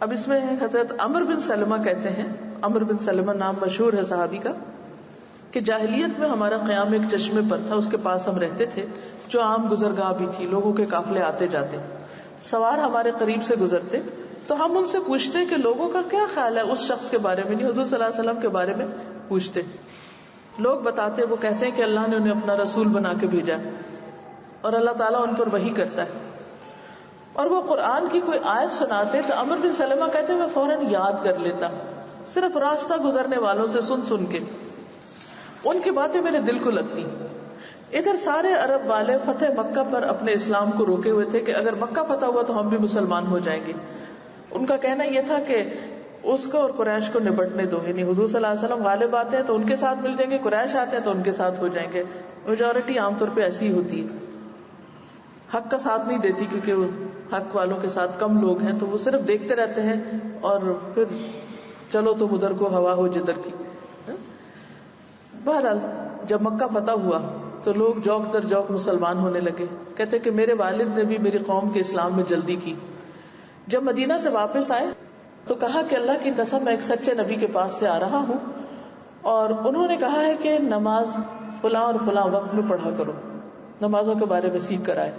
اب اس میں حضرت عمر بن سلمہ کہتے ہیں، عمر بن سلمہ نام مشہور ہے صحابی کا، کہ جاہلیت میں ہمارا قیام ایک چشمے پر تھا، اس کے پاس ہم رہتے تھے جو عام گزرگاہ بھی تھی، لوگوں کے قافلے آتے جاتے، سوار ہمارے قریب سے گزرتے تو ہم ان سے پوچھتے کہ لوگوں کا کیا خیال ہے اس شخص کے بارے میں، نہیں حضور صلی اللہ علیہ وسلم کے بارے میں پوچھتے. لوگ بتاتے، وہ کہتے ہیں کہ اللہ نے انہیں اپنا رسول بنا کے بھیجا اور اللہ تعالیٰ ان پر وحی کرتا ہے. اور وہ قرآن کی کوئی آیت سناتے تو عمر بن سلمہ کہتے میں فوراً یاد کر لیتا، صرف راستہ گزرنے والوں سے سن سن کے ان کی باتیں میرے دل کو لگتی. ادھر سارے عرب والے فتح مکہ پر اپنے اسلام کو روکے ہوئے تھے کہ اگر مکہ فتح ہوا تو ہم بھی مسلمان ہو جائیں گے. ان کا کہنا یہ تھا کہ اس کو اور قریش کو نبٹنے دو، یعنی حضور صلی اللہ علیہ وسلم غالب آتے ہیں تو ان کے ساتھ مل جائیں گے، قریش آتے ہیں تو ان کے ساتھ ہو جائیں گے. میجورٹی عام طور پہ ایسی ہی ہوتی ہے، حق کا ساتھ نہیں دیتی کیونکہ وہ حق والوں کے ساتھ کم لوگ ہیں تو وہ صرف دیکھتے رہتے ہیں اور پھر چلو تم ادھر کو ہوا ہو جدھر کی. بہرحال جب مکہ فتح ہوا تو لوگ جوک در جوک مسلمان ہونے لگے. کہتے کہ میرے والد نے بھی میری قوم کے اسلام میں جلدی کی. جب مدینہ سے واپس آئے تو کہا کہ اللہ کی قسم میں ایک سچے نبی کے پاس سے آ رہا ہوں اور انہوں نے کہا ہے کہ نماز فلاں اور فلاں وقت میں پڑھا کرو، نمازوں کے بارے میں سیکھ کر آئے.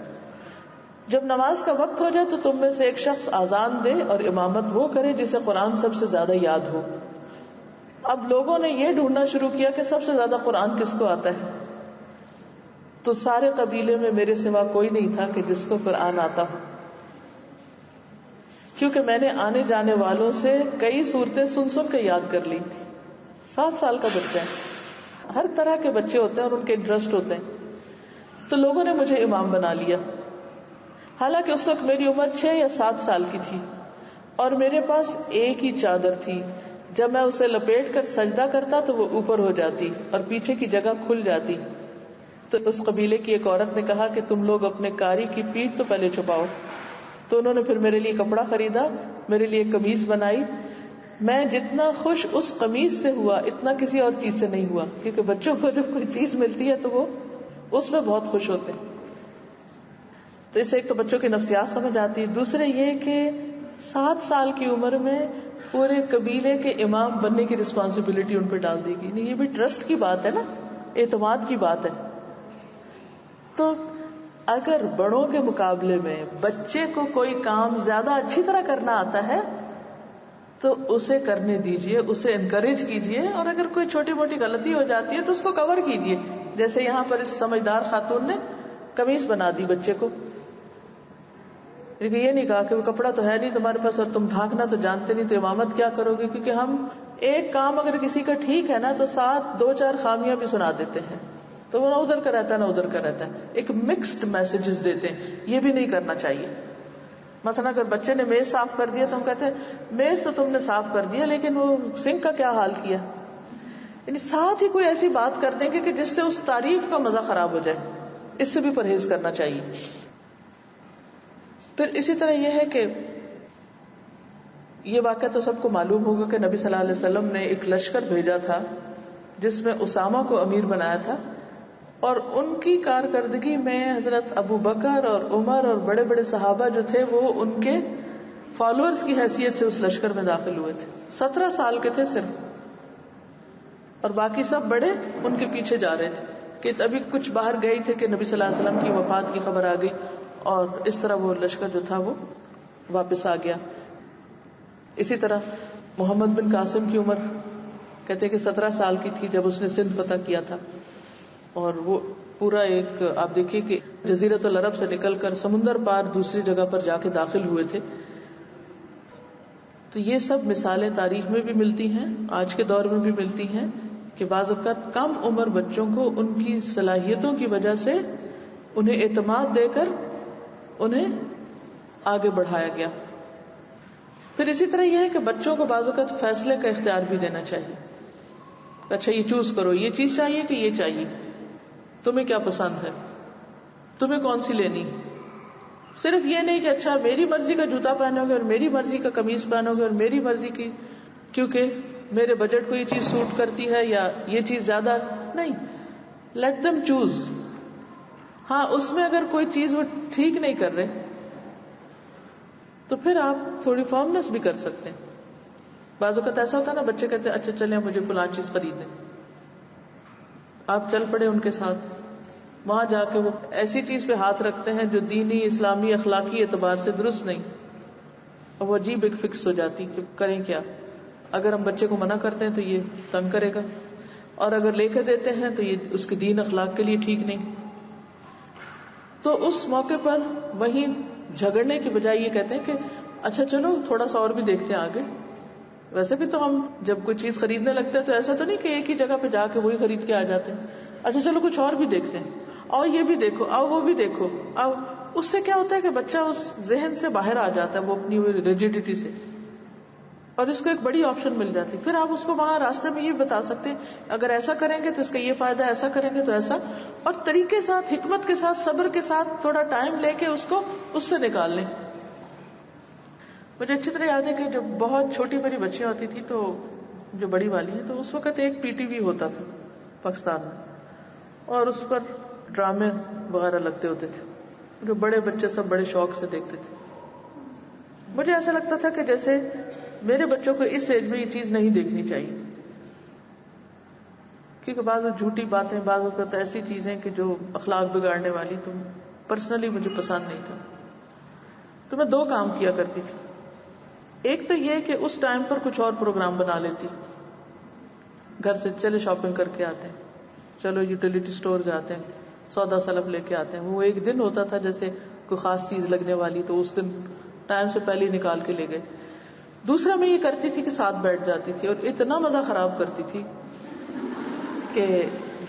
جب نماز کا وقت ہو جائے تو تم میں سے ایک شخص آذان دے اور امامت وہ کرے جسے قرآن سب سے زیادہ یاد ہو. اب لوگوں نے یہ ڈھونڈنا شروع کیا کہ سب سے زیادہ قرآن کس کو آتا ہے، تو سارے قبیلے میں میرے سوا کوئی نہیں تھا کہ جس کو قرآن آتا ہو، کیونکہ میں نے آنے جانے والوں سے کئی صورتیں سن سن کے یاد کر لی تھی. 7 سال کا بچہ ہے، ہر طرح کے بچے ہوتے ہیں اور ان کے انٹرسٹ ہوتے ہیں. تو لوگوں نے مجھے امام بنا لیا، حالانکہ اس وقت میری عمر 6 یا 7 سال کی تھی اور میرے پاس ایک ہی چادر تھی. جب میں اسے لپیٹ کر سجدہ کرتا تو وہ اوپر ہو جاتی اور پیچھے کی جگہ کھل جاتی. تو اس قبیلے کی ایک عورت نے کہا کہ تم لوگ اپنے قاری کی پیٹھ تو پہلے چھپاؤ. تو انہوں نے پھر میرے لیے کپڑا خریدا، میرے لیے قمیص بنائی. میں جتنا خوش اس قمیص سے ہوا اتنا کسی اور چیز سے نہیں ہوا، کیونکہ بچوں کو جب کوئی چیز ملتی ہے تو وہ اس میں بہت خوش ہوتے ہیں. تو اس سے ایک تو بچوں کی نفسیات سمجھ آتی ہے، دوسرے یہ کہ 7 سال کی عمر میں پورے قبیلے کے امام بننے کی رسپانسبلٹی ان پہ ڈال دی گئی. یہ بھی ٹرسٹ کی بات ہے نا، اعتماد کی بات ہے. تو اگر بڑوں کے مقابلے میں بچے کو کوئی کام زیادہ اچھی طرح کرنا آتا ہے تو اسے کرنے دیجئے، اسے انکریج کیجئے، اور اگر کوئی چھوٹی موٹی غلطی ہو جاتی ہے تو اس کو کور کیجئے. جیسے یہاں پر اس سمجھدار خاتون نے قمیص بنا دی بچے کو، لیکن یہ نہیں کہا کہ وہ کپڑا تو ہے نہیں تمہارے پاس اور تم ڈھانکنا تو جانتے نہیں تو امامت کیا کرو گے. کیونکہ ہم ایک کام اگر کسی کا ٹھیک ہے نا تو ساتھ 2-4 خامیاں بھی سنا دیتے ہیں، تو وہ نہ ادھر کا رہتا ہے نہ ادھر کا رہتا ہے، ایک مکسڈ میسجز دیتے ہیں. یہ بھی نہیں کرنا چاہیے. مثلا اگر بچے نے میز صاف کر دیا تو ہم کہتے ہیں میز تو تم نے صاف کر دیا لیکن وہ سنک کا کیا حال کیا. یعنی ساتھ ہی کوئی ایسی بات کر دیں گے کہ جس سے اس تعریف کا مزہ خراب ہو جائے. اس سے بھی پرہیز کرنا چاہیے. پھر اسی طرح یہ ہے کہ یہ واقعہ تو سب کو معلوم ہوگا کہ نبی صلی اللہ علیہ وسلم نے ایک لشکر بھیجا تھا جس میں اسامہ کو امیر بنایا تھا، اور ان کی کارکردگی میں حضرت ابو بکر اور عمر اور بڑے بڑے صحابہ جو تھے وہ ان کے فالوورز کی حیثیت سے اس لشکر میں داخل ہوئے تھے. 17 سال کے تھے صرف، اور باقی سب بڑے ان کے پیچھے جا رہے تھے کہ ابھی کچھ باہر گئے تھے کہ نبی صلی اللہ علیہ وسلم کی وفات کی خبر آ گئی، اور اس طرح وہ لشکر جو تھا وہ واپس آ گیا. اسی طرح محمد بن قاسم کی عمر کہتے کہ 17 سال کی تھی جب اس نے سندھ فتح کیا تھا، اور وہ پورا ایک آپ دیکھیے کہ جزیرۃ العرب سے نکل کر سمندر پار دوسری جگہ پر جا کے داخل ہوئے تھے. تو یہ سب مثالیں تاریخ میں بھی ملتی ہیں، آج کے دور میں بھی ملتی ہیں کہ بعض اوقات کم عمر بچوں کو ان کی صلاحیتوں کی وجہ سے انہیں اعتماد دے کر انہیں آگے بڑھایا گیا. پھر اسی طرح یہ ہے کہ بچوں کو بعض اوقات فیصلے کا اختیار بھی دینا چاہیے. اچھا یہ چوز کرو، یہ چیز چاہیے کہ یہ چاہیے، تمہیں کیا پسند ہے، تمہیں کون سی لینی. صرف یہ نہیں کہ اچھا میری مرضی کا جوتا پہنو گے اور میری مرضی کا قمیص پہنو گے اور میری مرضی کی، کیونکہ میرے بجٹ کو یہ چیز سوٹ کرتی ہے یا یہ چیز زیادہ نہیں. Let them choose. ہاں اس میں اگر کوئی چیز وہ ٹھیک نہیں کر رہے تو پھر آپ تھوڑی فارمنس بھی کر سکتے ہیں. بعض اوقات ایسا ہوتا ہے نا، بچے کہتے ہیں اچھا چلیں مجھے فلاں چیز خریدیں، آپ چل پڑے ان کے ساتھ، وہاں جا کے وہ ایسی چیز پہ ہاتھ رکھتے ہیں جو دینی اسلامی اخلاقی اعتبار سے درست نہیں، اور وہ عجیب ایک فکس ہو جاتی کہ کریں کیا. اگر ہم بچے کو منع کرتے ہیں تو یہ تنگ کرے گا، اور اگر لے کے دیتے ہیں تو یہ اس کے دین اخلاق کے لیے ٹھیک نہیں. تو اس موقع پر وہیں جھگڑنے کی بجائے یہ کہتے ہیں کہ اچھا چلو تھوڑا سا اور بھی دیکھتے ہیں آگے. ویسے بھی تو ہم جب کوئی چیز خریدنے لگتے ہیں تو ایسا تو نہیں کہ ایک ہی جگہ پہ جا کے وہی خرید کے آ جاتے ہیں. اچھا چلو کچھ اور بھی دیکھتے ہیں، اور یہ بھی دیکھو، اور وہ بھی دیکھو. اب اس سے کیا ہوتا ہے کہ بچہ اس ذہن سے باہر آ جاتا ہے، وہ اپنی ریجیڈیٹی سے، اور اس کو ایک بڑی آپشن مل جاتی. پھر آپ اس کو وہاں راستے میں یہ بتا سکتے ہیں اگر ایسا کریں گے تو اس کا یہ فائدہ، ایسا کریں گے تو ایسا، اور طریقے ساتھ، حکمت کے ساتھ، صبر کے ساتھ تھوڑا ٹائم لے کے اس کو اس سے نکال لیں. مجھے اچھی طرح یاد ہے کہ جب بہت چھوٹی میری بچیاں ہوتی تھی تو جو بڑی والی ہے، تو اس وقت ایک پی ٹی وی ہوتا تھا پاکستان میں، اور اس پر ڈرامے وغیرہ لگتے ہوتے تھے جو بڑے بچے سب بڑے شوق سے دیکھتے تھے. مجھے ایسا لگتا تھا کہ جیسے میرے بچوں کو اس ایج میں یہ چیز نہیں دیکھنی چاہیے، کیونکہ بعض جھوٹی باتیں، بعض اوقات ایسی چیزیں کہ جو اخلاق بگاڑنے والی، تو پرسنلی مجھے پسند نہیں تھا. تو میں دو کام کیا کرتی تھی. ایک تو یہ کہ اس ٹائم پر کچھ اور پروگرام بنا لیتی، گھر سے چلے شاپنگ کر کے آتے ہیں، چلو یوٹیلیٹی اسٹور جاتے ہیں، سودا سلف لے کے آتے ہیں. وہ ایک دن ہوتا تھا جیسے کوئی خاص چیز لگنے والی، تو اس دن ٹائم سے پہلے ہی نکال کے لے گئے. دوسرا میں یہ کرتی تھی کہ ساتھ بیٹھ جاتی تھی، اور اتنا مزہ خراب کرتی تھی کہ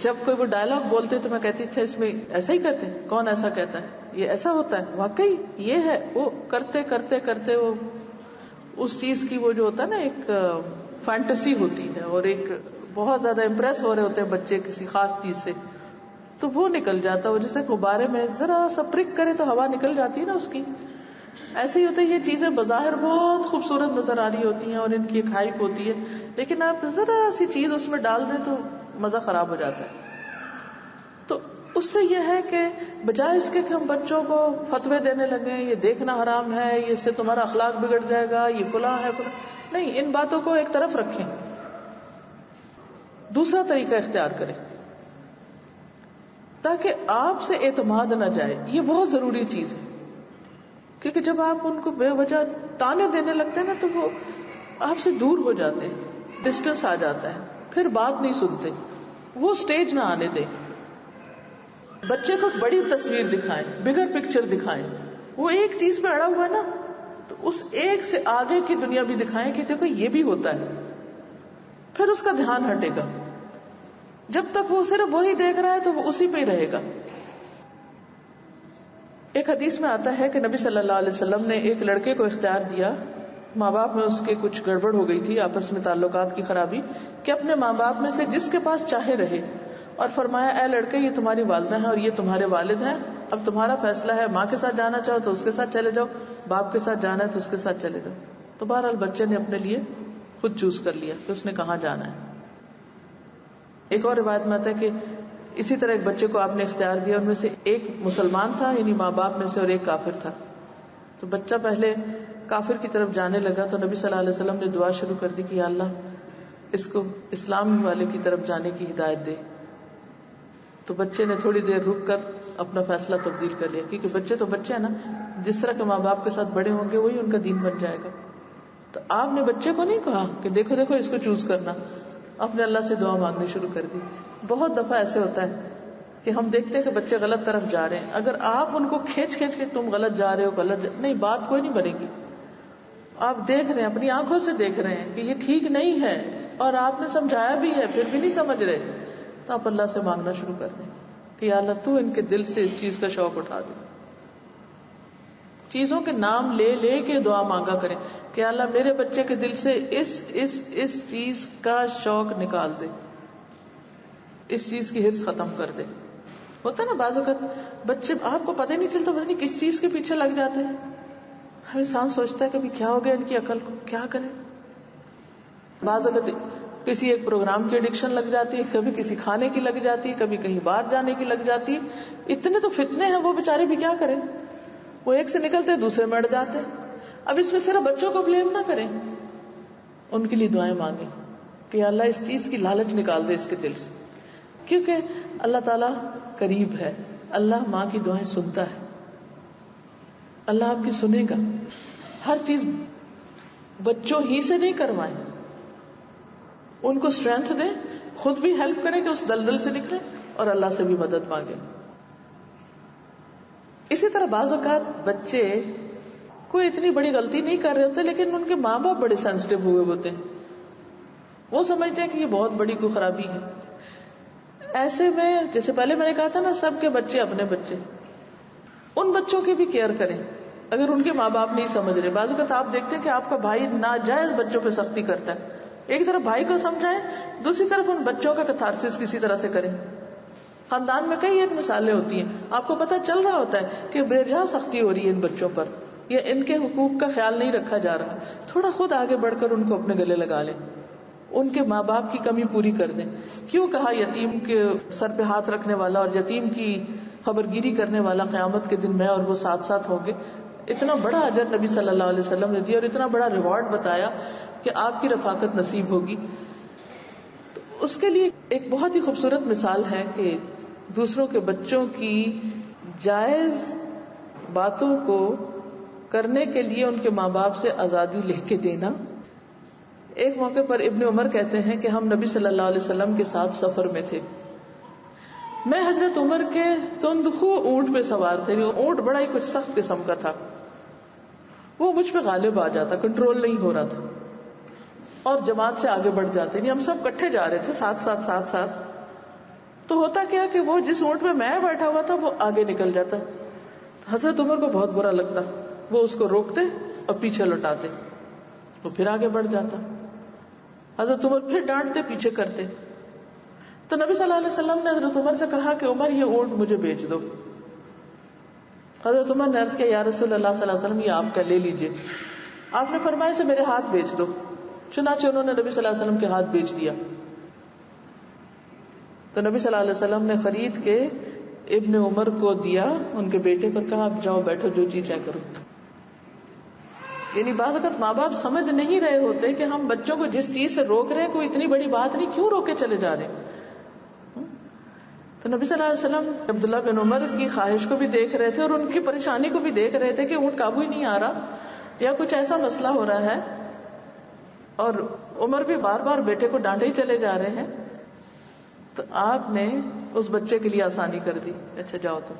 جب کوئی وہ ڈائلاگ بولتے تو میں کہتی تھی اس میں ایسا ہی کرتے ہیں، کون ایسا کہتا ہے، یہ ایسا ہوتا ہے، واقعی یہ ہے. وہ کرتے کرتے کرتے وہ اس چیز کی وہ جو ہوتا ہے نا ایک فینٹیسی ہوتی ہے، اور ایک بہت زیادہ امپریس ہو رہے ہوتے ہیں بچے کسی خاص چیز سے، تو وہ نکل جاتا ہے. وہ جیسے غبارے میں ذرا سا پرک کرے تو ہوا نکل جاتی ہے نا اس کی، ایسے ہی ہوتا ہے. یہ چیزیں بظاہر بہت خوبصورت نظر آ رہی ہوتی ہیں اور ان کی ایک ہائپ ہوتی ہے، لیکن آپ ذرا سی چیز اس میں ڈال دیں تو مزہ خراب ہو جاتا ہے. تو اس سے یہ ہے کہ بجائے اس کے کہ ہم بچوں کو فتوے دینے لگیں یہ دیکھنا حرام ہے، اس سے تمہارا اخلاق بگڑ جائے گا، یہ فلاں ہے فلاں، نہیں، ان باتوں کو ایک طرف رکھیں، دوسرا طریقہ اختیار کریں تاکہ آپ سے اعتماد نہ جائے. یہ بہت ضروری چیز ہے، کیونکہ جب آپ ان کو بے وجہ تانے دینے لگتے ہیں نا تو وہ آپ سے دور ہو جاتے ہیں، ڈسٹینس آ جاتا ہے، پھر بات نہیں سنتے. وہ سٹیج نہ آنے دیں. بچے کو بڑی تصویر دکھائیں، بگر پکچر دکھائیں. وہ ایک چیز پہ اڑا ہوا ہے نا، تو اس ایک سے آگے کی دنیا بھی دکھائیں کہ دیکھو یہ بھی ہوتا ہے. پھر اس کا دھیان ہٹے گا. جب تک وہ صرف وہی دیکھ رہا ہے تو وہ اسی پہ ہی رہے گا. ایک حدیث میں آتا ہے کہ نبی صلی اللہ علیہ وسلم نے ایک لڑکے کو اختیار دیا، ماں باپ میں اس کے کچھ گڑبڑ ہو گئی تھی، آپس میں تعلقات کی خرابی، کہ اپنے ماں باپ میں سے جس کے پاس چاہے رہے، اور فرمایا اے لڑکے یہ تمہاری والدہ ہیں اور یہ تمہارے والد ہیں، اب تمہارا فیصلہ ہے، ماں کے ساتھ جانا چاہو تو اس کے ساتھ چلے جاؤ، باپ کے ساتھ جانا ہے تو اس کے ساتھ چلے جاؤ. تو بہرحال بچے نے اپنے لیے خود چوز کر لیا کہ اس نے کہاں جانا ہے. ایک اور روایت میں آتا ہے کہ اسی طرح ایک بچے کو آپ نے اختیار دیا، ان میں سے ایک مسلمان تھا یعنی ماں باپ میں سے، اور ایک کافر تھا. تو بچہ پہلے کافر کی طرف جانے لگا تو نبی صلی اللہ علیہ وسلم نے دعا شروع کر دی کہ یا اللہ اس کو اسلام والے کی طرف جانے کی ہدایت دے. تو بچے نے تھوڑی دیر رک کر اپنا فیصلہ تبدیل کر لیا، کیونکہ بچے تو بچے ہیں نا، جس طرح کے ماں باپ کے ساتھ بڑے ہوں گے وہی ان کا دین بن جائے گا. تو آپ نے بچے کو نہیں کہا کہ دیکھو دیکھو اس کو چوز کرنا، اپنے اللہ سے دعا مانگنی شروع کر دی. بہت دفعہ ایسے ہوتا ہے کہ ہم دیکھتے ہیں کہ بچے غلط طرف جا رہے ہیں، اگر آپ ان کو کھینچ کھینچ کے تم غلط جا رہے ہو نہیں، بات کوئی نہیں بنے گی. آپ دیکھ رہے ہیں، اپنی آنکھوں سے دیکھ رہے ہیں کہ یہ ٹھیک نہیں ہے، اور آپ نے سمجھایا بھی ہے پھر بھی نہیں سمجھ رہے، تو آپ اللہ سے مانگنا شروع کر دیں کہ یا اللہ تو ان کے دل سے اس چیز کا شوق اٹھا دے. چیزوں کے نام لے لے کے دعا مانگا کریں کہ یا اللہ میرے بچے کے دل سے اس چیز کا شوق نکال دے، اس چیز کی حرص ختم کر دے. ہوتا ہے نا بعض اوقات بچے آپ کو پتہ ہی نہیں چلتا پتہ نہیں کس چیز کے پیچھے لگ جاتے ہیں. ہر انسان سوچتا ہے کہ کیا ہو گیا ان کی عقل کو، کیا کریں. بعض اوقات کسی ایک پروگرام کی ایڈکشن لگ جاتی ہے، کبھی کسی کھانے کی لگ جاتی ہے، کبھی کہیں باہر جانے کی لگ جاتی ہے. اتنے تو فتنے ہیں، وہ بیچارے بھی کیا کریں. وہ ایک سے نکلتے دوسرے میں اڑ جاتے ہیں. اب اس میں صرف بچوں کو بلیم نہ کریں، ان کے لیے دعائیں مانگیں کہ یا اللہ اس چیز کی لالچ نکال دے اس کے دل سے، کیونکہ اللہ تعالیٰ قریب ہے، اللہ ماں کی دعائیں سنتا ہے، اللہ آپ کی سنے گا. ہر چیز بچوں ہی سے نہیں کروائیں، ان کو اسٹرینتھ دیں، خود بھی ہیلپ کریں کہ اس دلدل سے نکلیں اور اللہ سے بھی مدد مانگیں. اسی طرح بعض اوقات بچے کوئی اتنی بڑی غلطی نہیں کر رہے ہوتے لیکن ان کے ماں باپ بڑے سینسٹیو ہوئے ہوتے ہیں، وہ سمجھتے ہیں کہ یہ بہت بڑی کوئی خرابی ہے. ایسے میں جیسے پہلے میں نے کہا تھا نا، سب کے بچے اپنے بچے، ان بچوں کی بھی کیئر کریں اگر ان کے ماں باپ نہیں سمجھ رہے. بعض اوقات آپ دیکھتے ہیں کہ آپ کا بھائی ناجائز بچوں پہ سختی کرتا ہے، ایک طرف بھائی کو سمجھائیں، دوسری طرف ان بچوں کا کتھارسس کسی طرح سے کریں. خاندان میں کئی ایک مثالیں ہوتی ہیں، آپ کو پتہ چل رہا ہوتا ہے کہ بے جہاں سختی ہو رہی ہے ان بچوں پر، یا ان کے حقوق کا خیال نہیں رکھا جا رہا، تھوڑا خود آگے بڑھ کر ان کو اپنے گلے لگا لیں، ان کے ماں باپ کی کمی پوری کر دیں. کیوں کہا یتیم کے سر پہ ہاتھ رکھنے والا اور یتیم کی خبرگیری کرنے والا قیامت کے دن میں اور وہ ساتھ ساتھ ہوں گے. اتنا بڑا اجر نبی صلی اللہ علیہ وسلم نے دیا اور اتنا بڑا ریوارڈ بتایا کہ آپ کی رفاقت نصیب ہوگی. تو اس کے لیے ایک بہت ہی خوبصورت مثال ہے کہ دوسروں کے بچوں کی جائز باتوں کو کرنے کے لیے ان کے ماں باپ سے آزادی لے کے دینا. ایک موقع پر ابن عمر کہتے ہیں کہ ہم نبی صلی اللہ علیہ وسلم کے ساتھ سفر میں تھے. میں حضرت عمر کے تندخو اونٹ پہ سوار تھے. اونٹ بڑا ہی کچھ سخت قسم کا تھا، وہ مجھ پہ غالب آ جاتا، کنٹرول نہیں ہو رہا تھا اور جماعت سے آگے بڑھ جاتے. نہیں، ہم سب کٹھے جا رہے تھے ساتھ ساتھ. تو ہوتا کیا کہ وہ جس اونٹ پہ میں بیٹھا ہوا تھا وہ آگے نکل جاتا. حضرت عمر کو بہت برا لگتا، وہ اس کو روکتے اور پیچھے لوٹاتے، وہ پھر آگے بڑھ جاتا. حضرت عمر پھر ڈانٹتے، پیچھے کرتے. تو نبی صلی اللہ علیہ وسلم نے حضرت عمر سے کہا کہ عمر یہ اونٹ مجھے بیچ دو. حضرت عمر نے عرض کیا یا رسول اللہ صلی اللہ علیہ وسلم یہ آپ کا لے لیجئے. آپ نے فرمایا اسے میرے ہاتھ بیچ دو. چنانچہ انہوں نے نبی صلی اللہ علیہ وسلم کے ہاتھ بیچ دیا. تو نبی صلی اللہ علیہ وسلم نے خرید کے ابن عمر کو دیا، ان کے بیٹے پر کہا اب جاؤ بیٹھو جو جی چاہے کرو. یعنی بعض اوقات ماں باپ سمجھ نہیں رہے ہوتے کہ ہم بچوں کو جس چیز سے روک رہے ہیں کوئی اتنی بڑی بات نہیں، کیوں روکے چلے جا رہے ہیں. تو نبی صلی اللہ علیہ وسلم عبداللہ بن عمر کی خواہش کو بھی دیکھ رہے تھے اور ان کی پریشانی کو بھی دیکھ رہے تھے کہ اونٹ قابو ہی نہیں آ رہا یا کچھ ایسا مسئلہ ہو رہا ہے، اور عمر بھی بار بار بیٹے کو ڈانٹے ہی چلے جا رہے ہیں. تو آپ نے اس بچے کے لیے آسانی کر دی، اچھا جاؤ تم.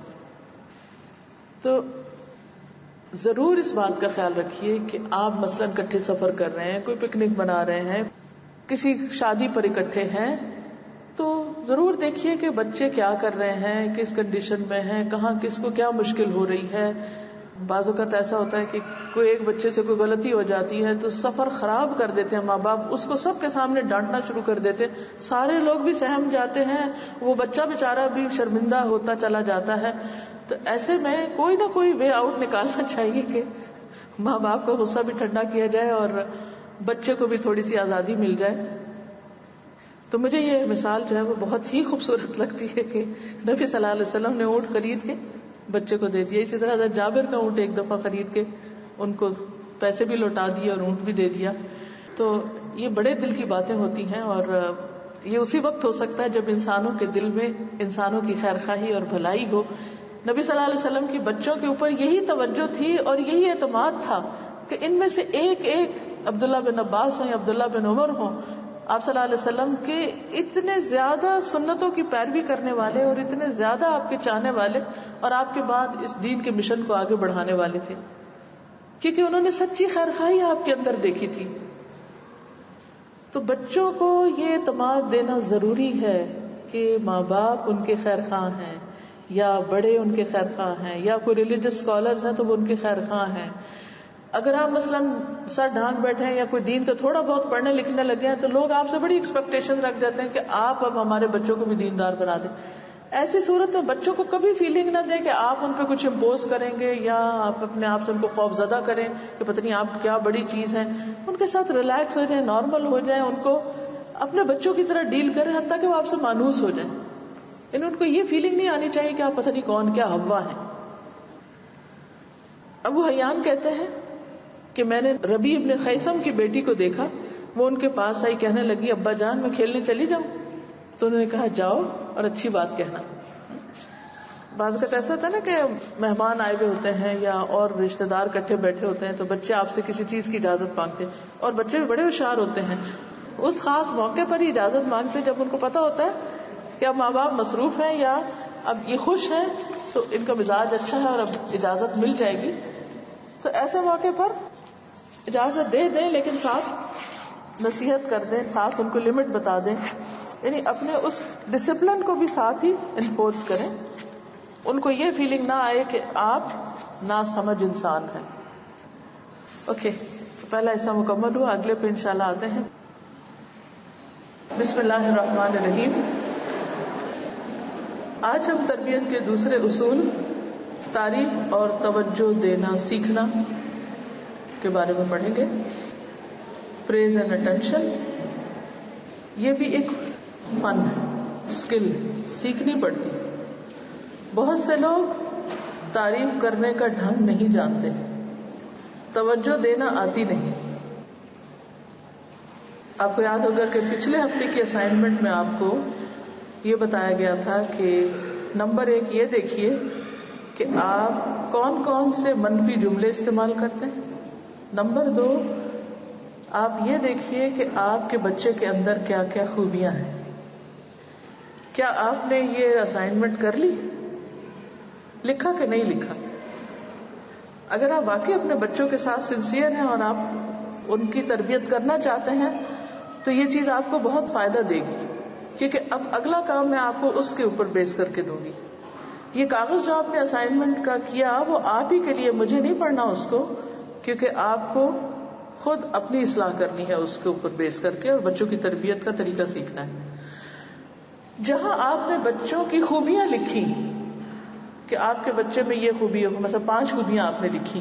تو ضرور اس بات کا خیال رکھیے کہ آپ مثلاً اکٹھے سفر کر رہے ہیں، کوئی پکنک بنا رہے ہیں، کسی شادی پر اکٹھے ہیں، تو ضرور دیکھیے کہ بچے کیا کر رہے ہیں، کس کنڈیشن میں ہیں، کہاں کس کو کیا مشکل ہو رہی ہے. بعض اوقات ایسا ہوتا ہے کہ کوئی ایک بچے سے کوئی غلطی ہو جاتی ہے تو سفر خراب کر دیتے ہیں ماں باپ، اس کو سب کے سامنے ڈانٹنا شروع کر دیتے، سارے لوگ بھی سہم جاتے ہیں، وہ بچہ بیچارہ بھی شرمندہ ہوتا چلا جاتا ہے. تو ایسے میں کوئی نہ کوئی وے آؤٹ نکالنا چاہیے کہ ماں باپ کا غصہ بھی ٹھنڈا کیا جائے اور بچے کو بھی تھوڑی سی آزادی مل جائے. تو مجھے یہ مثال جو ہے وہ بہت ہی خوبصورت لگتی ہے کہ نبی صلی اللہ علیہ وسلم نے اونٹ خرید کے بچے کو دے دیا. اسی طرح حضرت جابر کا اونٹ ایک دفعہ خرید کے ان کو پیسے بھی لوٹا دیے اور اونٹ بھی دے دیا. تو یہ بڑے دل کی باتیں ہوتی ہیں اور یہ اسی وقت ہو سکتا ہے جب انسانوں کے دل میں انسانوں کی خیر خواہی اور بھلائی ہو. نبی صلی اللہ علیہ وسلم کی بچوں کے اوپر یہی توجہ تھی اور یہی اعتماد تھا کہ ان میں سے ایک ایک عبداللہ بن عباس ہوں یا عبداللہ بن عمر ہوں، آپ صلی اللہ علیہ وسلم کے اتنے زیادہ سنتوں کی پیروی کرنے والے اور اتنے زیادہ آپ کے چاہنے والے اور آپ کے بعد اس دین کے مشن کو آگے بڑھانے والے تھے، کیونکہ انہوں نے سچی خیر خواہی آپ کے اندر دیکھی تھی. تو بچوں کو یہ اعتماد دینا ضروری ہے کہ ماں باپ ان کے خیر خواہ ہیں یا بڑے ان کے خیر خواہ ہیں یا کوئی ریلیجس اسکالرز ہیں تو وہ ان کے خیر خواہ ہیں. اگر آپ مثلاً سر ڈھانک بیٹھے ہیں یا کوئی دین کا تھوڑا بہت پڑھنے لکھنے لگے ہیں تو لوگ آپ سے بڑی ایکسپیکٹیشن رکھ جاتے ہیں کہ آپ اب ہمارے بچوں کو بھی دیندار بنا دیں. ایسی صورت میں بچوں کو کبھی فیلنگ نہ دیں کہ آپ ان پہ کچھ امپوز کریں گے یا آپ اپنے آپ سے ان کو خوف زدہ کریں کہ پتہ نہیں آپ کیا بڑی چیز ہے. ان کے ساتھ ریلیکس ہو جائیں، نارمل ہو جائیں، ان کو اپنے بچوں کی طرح ڈیل کریں حتیٰ کہ وہ آپ سے مانوس ہو جائیں. ان کو یہ فیلنگ نہیں آنی چاہیے کہ آپ پتہ نہیں کون کیا ہوا ہے. ابو حیان کہتے ہیں کہ میں نے ربیع ابن خیثم کی بیٹی کو دیکھا، وہ ان کے پاس آئی، کہنے لگی ابا جان میں کھیلنے چلی جاؤں؟ تو انہوں نے کہا جاؤ اور اچھی بات کہنا. بعض اوقات ایسا ہوتا ہے نا کہ مہمان آئے ہوئے ہوتے ہیں یا اور رشتے دار کٹھے بیٹھے ہوتے ہیں تو بچے آپ سے کسی چیز کی اجازت مانگتے ہیں، اور بچے بھی بڑے ہوشیار ہوتے ہیں، اس خاص موقع پر ہی اجازت مانگتے ہیں جب ان کو پتا ہوتا ہے کہ اب ماں باپ مصروف ہیں یا اب یہ خوش ہیں تو ان کا مزاج اچھا ہے اور اب اجازت مل جائے گی. تو ایسے موقع پر اجازت دے دیں، لیکن ساتھ نصیحت کر دیں، ساتھ ان کو لمٹ بتا دیں، یعنی اپنے اس ڈسپلن کو بھی ساتھ ہی انفورس کریں. ان کو یہ فیلنگ نہ آئے کہ آپ ناسمجھ انسان ہیں. اوکے، پہلا حصہ مکمل ہوا، اگلے پہ انشاءاللہ آتے ہیں. بسم اللہ الرحمن الرحیم. آج ہم تربیت کے دوسرے اصول، تعریف اور توجہ دینا سیکھنا کے بارے میں پڑھیں گے. پریز اینڈ اٹینشن، یہ بھی ایک فن ہے، اسکل سیکھنی پڑتی. بہت سے لوگ تعریف کرنے کا ڈھنگ نہیں جانتے، توجہ دینا آتی نہیں. آپ کو یاد ہوگا کہ پچھلے ہفتے کی اسائنمنٹ میں آپ کو یہ بتایا گیا تھا کہ نمبر 1 یہ دیکھیے کہ آپ کون کون سے منفی جملے استعمال کرتے ہیں. نمبر 2 آپ یہ دیکھیے کہ آپ کے بچے کے اندر کیا کیا خوبیاں ہیں. کیا آپ نے یہ اسائنمنٹ کر لی؟ لکھا کہ نہیں لکھا؟ اگر آپ واقعی اپنے بچوں کے ساتھ سنسیئر ہیں اور آپ ان کی تربیت کرنا چاہتے ہیں تو یہ چیز آپ کو بہت فائدہ دے گی، کیونکہ اب اگلا کام میں آپ کو اس کے اوپر بیس کر کے دوں گی. یہ کاغذ جو آپ نے اسائنمنٹ کا کیا وہ آپ ہی کے لیے، مجھے نہیں پڑھنا اس کو، کیونکہ آپ کو خود اپنی اصلاح کرنی ہے اس کے اوپر بیس کر کے، اور بچوں کی تربیت کا طریقہ سیکھنا ہے. جہاں آپ نے بچوں کی خوبیاں لکھی کہ آپ کے بچے میں یہ خوبی ہے، مثلا 5 خوبیاں آپ نے لکھی،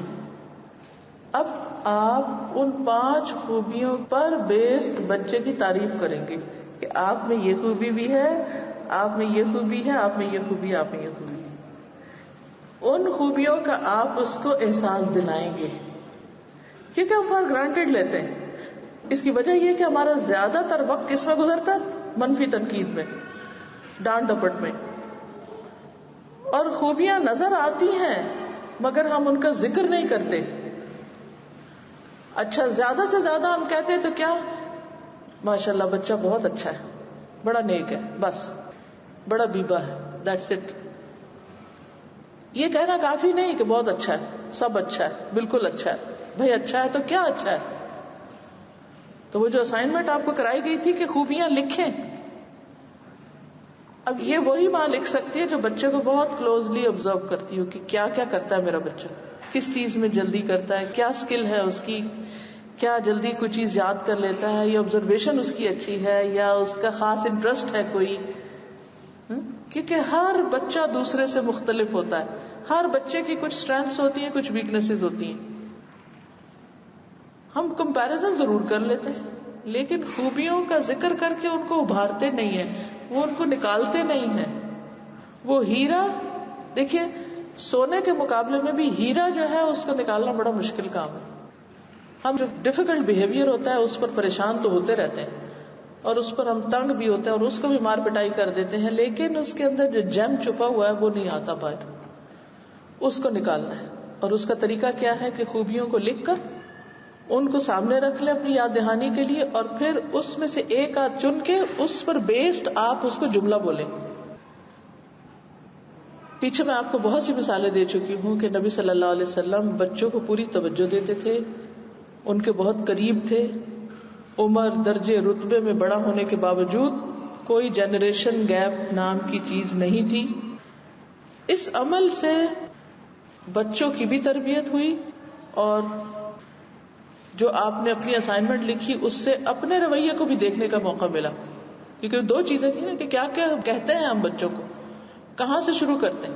اب آپ ان 5 خوبیوں پر بیسڈ بچے کی تعریف کریں گے کہ آپ میں یہ خوبی بھی ہے، آپ میں یہ خوبی ہے، آپ میں یہ خوبی، آپ میں یہ خوبی ہے. ان خوبیوں کا آپ اس کو احساس دلائیں گے، کیونکہ ہم فار گرانٹیڈ لیتے ہیں. اس کی وجہ یہ کہ ہمارا زیادہ تر وقت کس میں گزرتا ہے؟ منفی تنقید میں، ڈانٹ ڈپٹ میں. اور خوبیاں نظر آتی ہیں مگر ہم ان کا ذکر نہیں کرتے. اچھا، زیادہ سے زیادہ ہم کہتے ہیں تو کیا؟ ماشاءاللہ بچہ بہت اچھا ہے، بڑا نیک ہے، بس بڑا بیبا ہے، دیٹس اٹ. یہ کہنا کافی نہیں کہ بہت اچھا ہے، سب اچھا ہے، بالکل اچھا ہے. بھائی اچھا ہے تو کیا اچھا ہے؟ تو وہ جو اسائنمنٹ آپ کو کرائی گئی تھی کہ خوبیاں لکھیں، اب یہ وہی ماں لکھ سکتی ہے جو بچے کو بہت کلوزلی آبزرو کرتی ہو کہ کیا کیا کرتا ہے میرا بچہ، کس چیز میں جلدی کرتا ہے، کیا اسکل ہے اس کی، کیا جلدی کوئی چیز یاد کر لیتا ہے، یا آبزرویشن اس کی اچھی ہے، یا اس کا خاص انٹرسٹ ہے کوئی. کیونکہ ہر بچہ دوسرے سے مختلف ہوتا ہے، ہر بچے کی کچھ اسٹرینتھس ہوتی ہیں، کچھ ویکنیسز ہوتی ہیں. ہم کمپیریزن ضرور کر لیتے ہیں لیکن خوبیوں کا ذکر کر کے ان کو ابھارتے نہیں ہیں، وہ ان کو نکالتے نہیں ہیں. وہ ہیرا، دیکھیے سونے کے مقابلے میں بھی ہیرا جو ہے اس کو نکالنا بڑا مشکل کام ہے. ہم جو ڈیفیکلٹ بیہیویئر ہوتا ہے اس پر پریشان تو ہوتے رہتے ہیں اور اس پر ہم تنگ بھی ہوتے ہیں اور اس کو بھی مار پٹائی کر دیتے ہیں، لیکن اس کے اندر جو جیم چھپا ہوا ہے وہ نہیں آتا باہر، اس کو نکالنا ہے. اور اس کا طریقہ کیا ہے کہ خوبیوں کو لکھ کر ان کو سامنے رکھ لیں اپنی یاد دہانی کے لیے، اور پھر اس میں سے ایک آدھ چن کے اس پر بیسڈ آپ اس کو جملہ بولیں. پیچھے میں آپ کو بہت سی مثالیں دے چکی ہوں کہ نبی صلی اللہ علیہ وسلم بچوں کو پوری توجہ دیتے تھے، ان کے بہت قریب تھے. عمر، درجے، رتبے میں بڑا ہونے کے باوجود کوئی جنریشن گیپ نام کی چیز نہیں تھی. اس عمل سے بچوں کی بھی تربیت ہوئی اور جو آپ نے اپنی اسائنمنٹ لکھی اس سے اپنے رویے کو بھی دیکھنے کا موقع ملا. کیونکہ 2 چیزیں تھیں نا کہ کیا کیا کہتے ہیں ہم بچوں کو، کہاں سے شروع کرتے ہیں،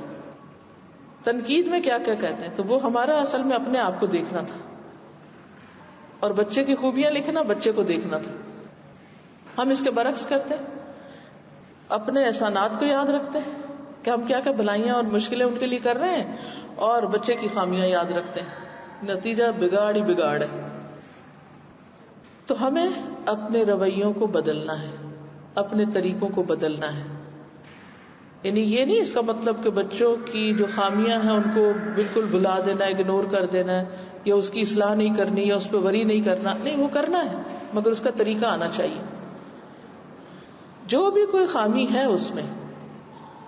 تنقید میں کیا کیا کہتے ہیں. تو وہ ہمارا اصل میں اپنے آپ کو دیکھنا تھا اور بچے کی خوبیاں لکھنا بچے کو دیکھنا تھا. ہم اس کے برعکس کرتے ہیں، اپنے احسانات کو یاد رکھتے ہیں کہ ہم کیا کیا بھلائیاں اور مشکلیں ان کے لیے کر رہے ہیں، اور بچے کی خامیاں یاد رکھتے ہیں. نتیجہ بگاڑ ہی بگاڑ ہے. تو ہمیں اپنے رویوں کو بدلنا ہے، اپنے طریقوں کو بدلنا ہے. یعنی یہ نہیں اس کا مطلب کہ بچوں کی جو خامیاں ہیں ان کو بالکل بھلا دینا، اگنور کر دینا ہے، یا اس کی اصلاح نہیں کرنی، یا اس پہ وری نہیں کرنا. نہیں، وہ کرنا ہے، مگر اس کا طریقہ آنا چاہیے. جو بھی کوئی خامی ہے اس میں،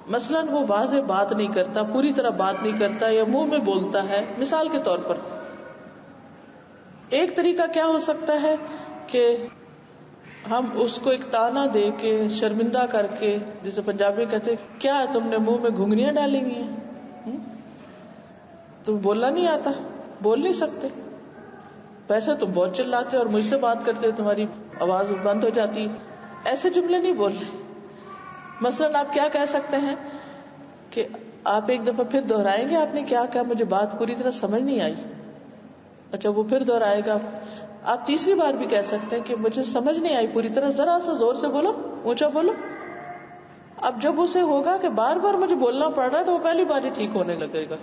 مثلاً وہ واضح بات نہیں کرتا، پوری طرح بات نہیں کرتا، یا منہ میں بولتا ہے. مثال کے طور پر ایک طریقہ کیا ہو سکتا ہے کہ ہم اس کو ایک تانا دے کے، شرمندہ کر کے، جسے پنجابی کہتے کیا تم نے منہ میں گھنگریاں ڈالی ہوئی ہیں، تم بولنا نہیں آتا، بول نہیں سکتے، ویسے تم بہت چلاتے اور مجھ سے بات کرتے ہو تمہاری آواز بند ہو جاتی. ایسے جملے نہیں بولنے. مثلاً آپ کیا کہہ سکتے ہیں کہ آپ ایک دفعہ پھر دہرائیں گے آپ نے کیا کہا، مجھے بات پوری طرح سمجھ نہیں آئی. اچھا، وہ پھر دہرائے گا. آپ تیسری بار بھی کہہ سکتے ہیں کہ مجھے سمجھ نہیں آئی پوری طرح، ذرا سا زور سے بولو، اونچا بولو. اب جب اسے ہوگا کہ بار بار مجھے بولنا پڑ رہا ہے تو وہ پہلی بار ہی ٹھیک ہونے لگے گا.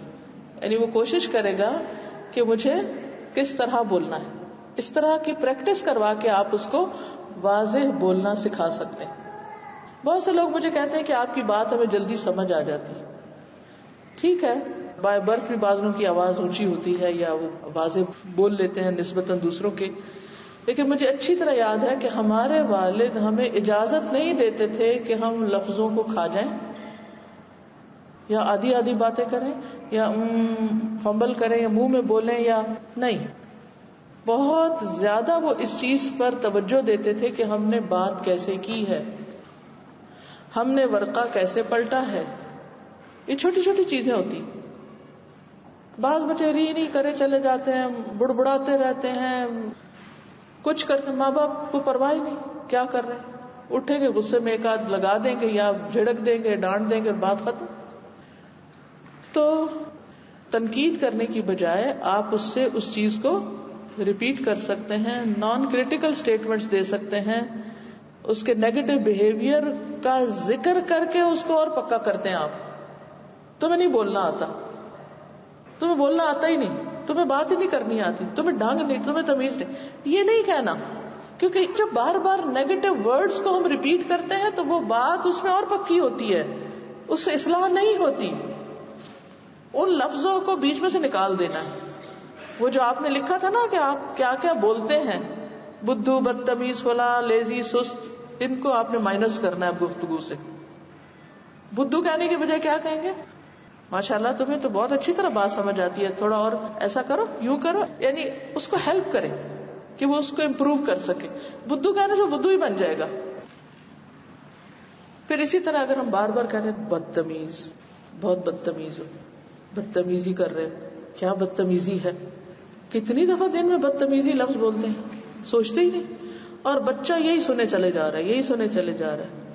یعنی وہ کوشش کرے گا کہ مجھے کس طرح بولنا ہے. اس طرح کی پریکٹس کروا کے آپ اس کو واضح بولنا سکھا سکتے ہیں. بہت سے لوگ مجھے کہتے ہیں کہ آپ کی بات ہمیں جلدی سمجھ آ جاتی. ٹھیک ہے، بائی برتھ بھی بعضوں کی آواز اونچی ہوتی ہے یا وہ واضح بول لیتے ہیں نسبتاً دوسروں کے، لیکن مجھے اچھی طرح یاد ہے کہ ہمارے والد ہمیں اجازت نہیں دیتے تھے کہ ہم لفظوں کو کھا جائیں یا آدھی آدھی باتیں کریں یا فمبل کریں یا منہ میں بولیں یا نہیں. بہت زیادہ وہ اس چیز پر توجہ دیتے تھے کہ ہم نے بات کیسے کی ہے، ہم نے ورقہ کیسے پلٹا ہے. یہ چھوٹی چھوٹی چیزیں ہوتی. بعض بچے ری نہیں کرے چلے جاتے ہیں، بڑبڑاتے رہتے ہیں، کچھ کرتے، ماں باپ کو پرواہ نہیں کیا کر رہے ہیں، اٹھیں گے غصے میں ایک آدھ لگا دیں گے یا جھڑک دیں گے، ڈانٹ دیں گے، بات ختم. تو تنقید کرنے کی بجائے آپ اس سے اس چیز کو ریپیٹ کر سکتے ہیں، نان کریٹیکل سٹیٹمنٹس دے سکتے ہیں، اس کے نیگیٹو بیہیویئر کا ذکر کر کے اس کو اور پکا کرتے ہیں. آپ تمہیں نہیں بولنا آتا، تمہیں بولنا آتا ہی نہیں، تمہیں بات ہی نہیں کرنی آتی، تمہیں ڈھنگ نہیں، تمہیں تمیز نہیں، یہ نہیں کہنا. کیونکہ جب بار بار نیگیٹو ورڈز کو ہم ریپیٹ کرتے ہیں تو وہ بات اس میں اور پکی ہوتی ہے، اس سے اصلاح نہیں ہوتی. ان لفظوں کو بیچ میں سے نکال دینا ہے. وہ جو آپ نے لکھا تھا نا کہ آپ کیا کیا بولتے ہیں، بدھو، بدتمیز، فلاں، لیزی، سست، ان کو آپ نے مائنس کرنا ہے گفتگو سے. بدھو کہنے کے بجائے کیا کہیں گے، ماشاءاللہ تمہیں تو بہت اچھی طرح بات سمجھ آتی ہے، تھوڑا اور ایسا کرو، یوں کرو. یعنی اس کو ہیلپ کریں کہ وہ اس کو امپروو کر سکے. بدھو کہنے سے بدھو ہی بن جائے گا. پھر اسی طرح اگر ہم بار بار کہہ رہے ہیں بدتمیز، بہت بدتمیز ہو، بدتمیزی کر رہے، کیا بدتمیزی ہے، کتنی دفعہ دن میں بدتمیزی لفظ بولتے ہیں، سوچتے ہی نہیں. اور بچہ یہی سنے چلے جا رہا ہے، یہی سنے چلے جا رہا ہے.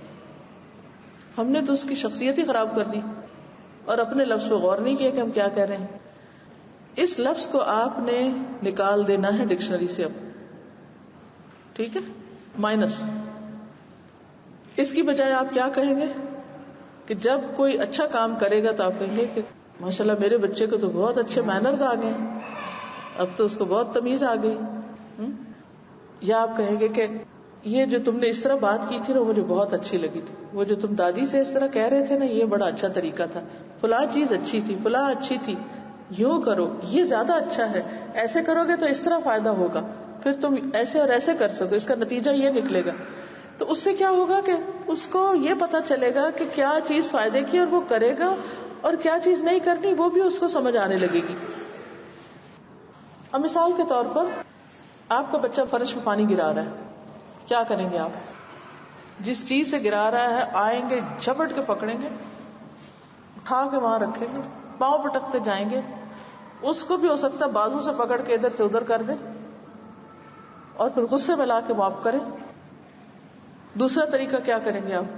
ہم نے تو اس کی شخصیت ہی خراب کر دی اور اپنے لفظ پہ غور نہیں کیا کہ ہم کیا کہہ رہے ہیں. اس لفظ کو آپ نے نکال دینا ہے ڈکشنری سے اب، ٹھیک ہے، مائنس. اس کی بجائے آپ کیا کہیں گے کہ جب کوئی اچھا کام کرے گا تو آپ کہیں گے کہ ماشاءاللہ میرے بچے کو تو بہت اچھے مینرز آ گئے، اب تو اس کو بہت تمیز آ گئی. یا آپ کہیں گے کہ یہ جو تم نے اس طرح بات کی تھی نا مجھے بہت اچھی لگی تھی، وہ جو تم دادی سے اس طرح کہہ رہے تھے نا یہ بڑا اچھا طریقہ تھا، فلاں چیز اچھی تھی، فلاں اچھی تھی، یوں کرو یہ زیادہ اچھا ہے، ایسے کرو گے تو اس طرح فائدہ ہوگا، پھر تم ایسے اور ایسے کر سکو، اس کا نتیجہ یہ نکلے گا. تو اس سے کیا ہوگا کہ اس کو یہ پتا چلے گا کہ کیا چیز فائدے کی اور وہ کرے گا، اور کیا چیز نہیں کرنی وہ بھی اس کو سمجھ آنے لگے گی. اب مثال کے طور پر آپ کا بچہ فرش پہ پانی گرا رہا ہے، کیا کریں گے آپ؟ جس چیز سے گرا رہا ہے آئیں گے، جھپٹ کے پکڑیں گے، اٹھا کے وہاں رکھیں گے، پاؤں پٹکتے جائیں گے. اس کو بھی ہو سکتا ہے بازو سے پکڑ کے ادھر سے ادھر کر دیں اور پھر غصے میں لا کے معاف کریں. دوسرا طریقہ کیا کریں گے آپ؟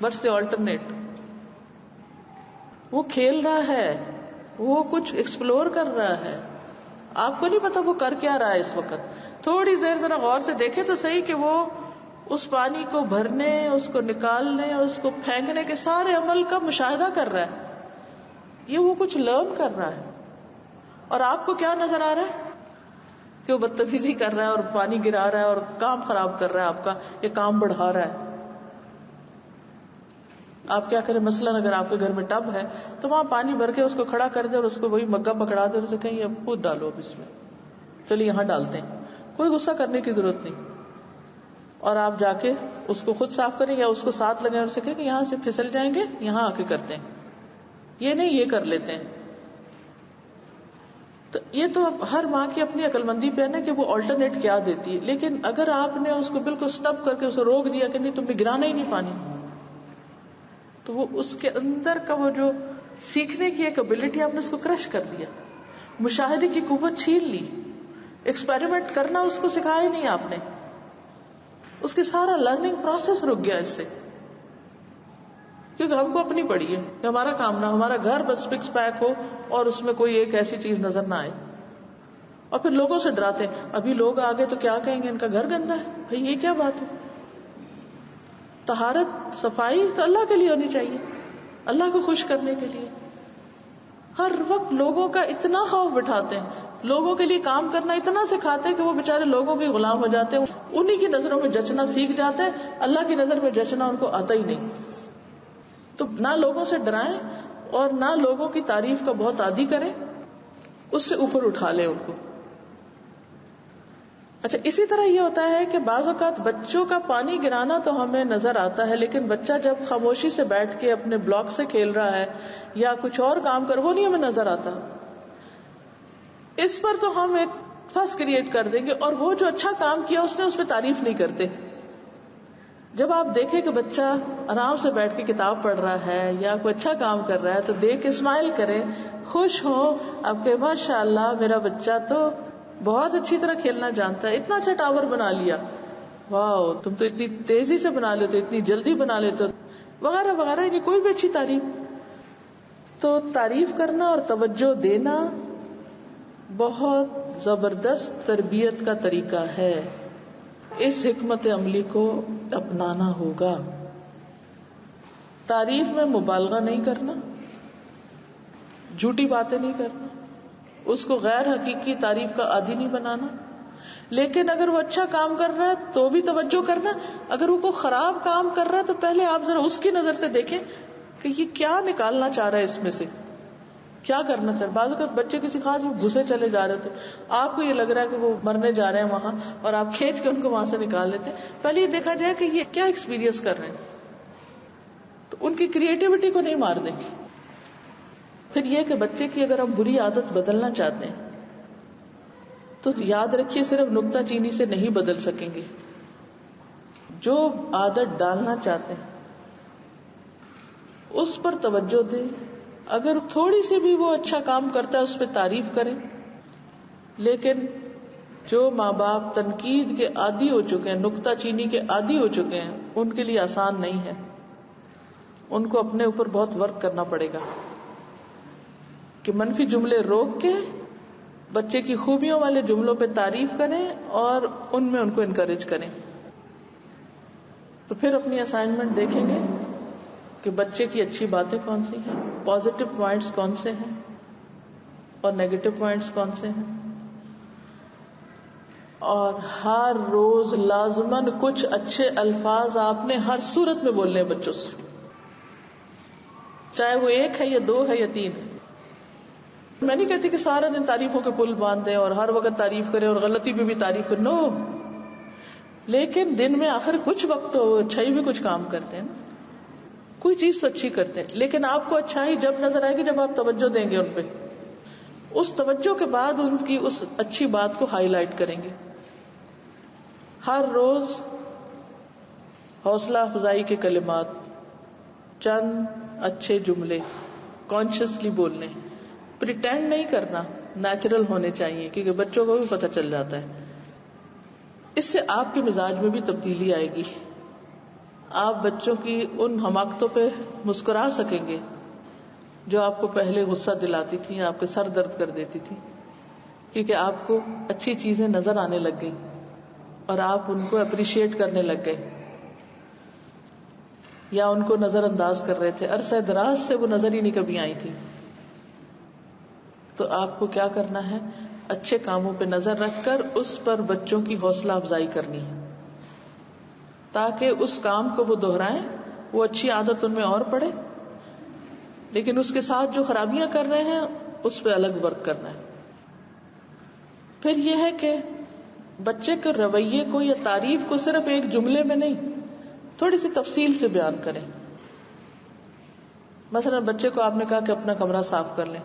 What's the alternate؟ وہ کھیل رہا ہے، وہ کچھ ایکسپلور کر رہا ہے، آپ کو نہیں پتا وہ کر کیا رہا ہے اس وقت. تھوڑی دیر ذرا غور سے دیکھیں تو صحیح کہ وہ اس پانی کو بھرنے، اس کو نکالنے، اس کو پھینکنے کے سارے عمل کا مشاہدہ کر رہا ہے. یہ وہ کچھ لرن کر رہا ہے. اور آپ کو کیا نظر آ رہا ہے کہ وہ بدتمیزی کر رہا ہے اور پانی گرا رہا ہے اور کام خراب کر رہا ہے آپ کا، یہ کام بڑھا رہا ہے. آپ کیا کریں، مثلاً اگر آپ کے گھر میں ٹب ہے تو وہاں پانی بھر کے اس کو کھڑا کر دے اور اس کو وہی مگا پکڑا دے اور اسے کہیں اب خود ڈالو، اب اس میں چلیے یہاں ڈالتے ہیں. کوئی غصہ کرنے کی ضرورت نہیں. اور آپ جا کے اس کو خود صاف کریں یا اس کو ساتھ لگیں اور اسے کہیں کہ یہاں سے پھسل جائیں گے، یہاں آ کے کرتے ہیں. یہ نہیں یہ کر لیتے ہیں. تو یہ تو ہر ماں کی اپنی عقل مندی پہ ہے نا کہ وہ آلٹرنیٹ کیا دیتی ہے. لیکن اگر آپ نے اس کو بالکل سٹپ کر کے اسے روک دیا کہ نہیں تم نے گرانا ہی نہیں پانی، تو وہ اس کے اندر کا وہ جو سیکھنے کی ایک ابیلٹی آپ نے اس کو کرش کر دیا، مشاہدے کی قوت چھین لی، ایکسپیریمنٹ کرنا اس کو سکھایا نہیں آپ نے، اس کی سارا لرننگ پروسیس رک گیا اس سے. کیونکہ ہم کو اپنی پڑی ہے کہ ہمارا کام نہ، ہمارا گھر بس فکس پیک ہو اور اس میں کوئی ایک ایسی چیز نظر نہ آئے. اور پھر لوگوں سے ڈراتے ہیں ابھی لوگ آگے تو کیا کہیں گے، ان کا گھر گندا ہے. بھئی یہ کیا بات ہے؟ طہارت صفائی تو اللہ کے لیے ہونی چاہیے، اللہ کو خوش کرنے کے لیے. ہر وقت لوگوں کا اتنا خوف بٹھاتے ہیں، لوگوں کے لیے کام کرنا اتنا سکھاتے ہیں کہ وہ بےچارے لوگوں کے غلام ہو جاتے ہیں، انہی کی نظروں میں جچنا سیکھ جاتے ہیں، اللہ کی نظر میں جچنا ان کو آتا ہی نہیں. تو نہ لوگوں سے ڈرائیں اور نہ لوگوں کی تعریف کا بہت عادی کریں، اس سے اوپر اٹھا لیں ان کو. اچھا، اسی طرح یہ ہوتا ہے کہ بعض اوقات بچوں کا پانی گرانا تو ہمیں نظر آتا ہے، لیکن بچہ جب خاموشی سے بیٹھ کے اپنے بلاک سے کھیل رہا ہے یا کچھ اور کام کر، وہ نہیں ہمیں نظر آتا. اس پر تو ہم ایک فس کریٹ کر دیں گے، اور وہ جو اچھا کام کیا اس نے اس پہ تعریف نہیں کرتے. جب آپ دیکھیں کہ بچہ آرام سے بیٹھ کے کتاب پڑھ رہا ہے یا کوئی اچھا کام کر رہا ہے تو دیکھ کے اسمائل کریں، خوش ہوں، آپ کہ ماشاء اللہ میرا بچہ تو بہت اچھی طرح کھیلنا جانتا ہے، اتنا اچھا ٹاور بنا لیا، واو تم تو اتنی تیزی سے بنا لیتے، اتنی جلدی بنا لیتے، وغیرہ وغیرہ. یعنی کوئی بھی اچھی تعریف. تو تعریف کرنا اور توجہ دینا بہت زبردست تربیت کا طریقہ ہے. اس حکمت عملی کو اپنانا ہوگا. تعریف میں مبالغہ نہیں کرنا، جھوٹی باتیں نہیں کرنا، اس کو غیر حقیقی تعریف کا عادی نہیں بنانا. لیکن اگر وہ اچھا کام کر رہا ہے تو بھی توجہ کرنا، اگر وہ کوئی خراب کام کر رہا ہے تو پہلے آپ ذرا اس کی نظر سے دیکھیں کہ یہ کیا نکالنا چاہ رہا ہے اس میں سے، کیا کرنا چاہ رہا ہے. بعض اوقات بچے کسی خاص میں گھسے چلے جا رہے تھے، آپ کو یہ لگ رہا ہے کہ وہ مرنے جا رہے ہیں وہاں، اور آپ کھینچ کے ان کو وہاں سے نکال لیتے ہیں. پہلے یہ دیکھا جائے کہ یہ کیا ایکسپیرینس کر رہے ہیں، تو ان کی کریٹیوٹی کو نہیں مار دیں گے. پھر یہ کہ بچے کی اگر ہم بری عادت بدلنا چاہتے ہیں تو یاد رکھیے صرف نکتہ چینی سے نہیں بدل سکیں گے. جو عادت ڈالنا چاہتے ہیں اس پر توجہ دیں. اگر تھوڑی سی بھی وہ اچھا کام کرتا ہے اس پہ تعریف کریں. لیکن جو ماں باپ تنقید کے عادی ہو چکے ہیں، نکتہ چینی کے عادی ہو چکے ہیں، ان کے لیے آسان نہیں ہے. ان کو اپنے اوپر بہت ورک کرنا پڑے گا کہ منفی جملے روک کے بچے کی خوبیوں والے جملوں پہ تعریف کریں اور ان میں ان کو انکریج کریں. تو پھر اپنی اسائنمنٹ دیکھیں گے کہ بچے کی اچھی باتیں کون سی ہیں، پازیٹو پوائنٹس کون سے ہیں اور نیگیٹو پوائنٹس کون سے ہیں. اور ہر روز لازماً کچھ اچھے الفاظ آپ نے ہر صورت میں بولنے ہیں بچوں سے، چاہے وہ ایک ہے یا دو ہے یا تین ہے. میں نہیں کہتی کہ سارا دن تعریفوں کے پل باندھ دیں اور ہر وقت تعریف کریں اور غلطی پہ بھی تعریف کریں، نو. لیکن دن میں آخر کچھ وقت تو اچھائی بھی کچھ کام کرتے ہیں نا، کوئی چیز تو اچھی کرتے ہیں. لیکن آپ کو اچھائی جب نظر آئے گی جب آپ توجہ دیں گے ان پہ. اس توجہ کے بعد ان کی اس اچھی بات کو ہائی لائٹ کریں گے. ہر روز حوصلہ افزائی کے کلمات، چند اچھے جملے کانشیسلی بولنے، پریٹینڈ نہیں کرنا، نیچرل ہونے چاہیے کیونکہ بچوں کو بھی پتہ چل جاتا ہے. اس سے آپ کے مزاج میں بھی تبدیلی آئے گی. آپ بچوں کی ان حماقتوں پہ مسکرا سکیں گے جو آپ کو پہلے غصہ دلاتی تھی، آپ کے سر درد کر دیتی تھی، کیونکہ آپ کو اچھی چیزیں نظر آنے لگ گئی اور آپ ان کو اپریشیٹ کرنے لگ گئے یا ان کو نظر انداز کر رہے تھے. عرصہ دراز سے وہ نظر ہی نہیں کبھی آئی تھی. تو آپ کو کیا کرنا ہے؟ اچھے کاموں پہ نظر رکھ کر اس پر بچوں کی حوصلہ افزائی کرنی ہے، تاکہ اس کام کو وہ دہرائیں، وہ اچھی عادت ان میں اور پڑے، لیکن اس کے ساتھ جو خرابیاں کر رہے ہیں اس پہ الگ ورک کرنا ہے۔ پھر یہ ہے کہ بچے کے رویے کو یا تعریف کو صرف ایک جملے میں نہیں، تھوڑی سی تفصیل سے بیان کریں۔ مثلا بچے کو آپ نے کہا کہ اپنا کمرہ صاف کر لیں،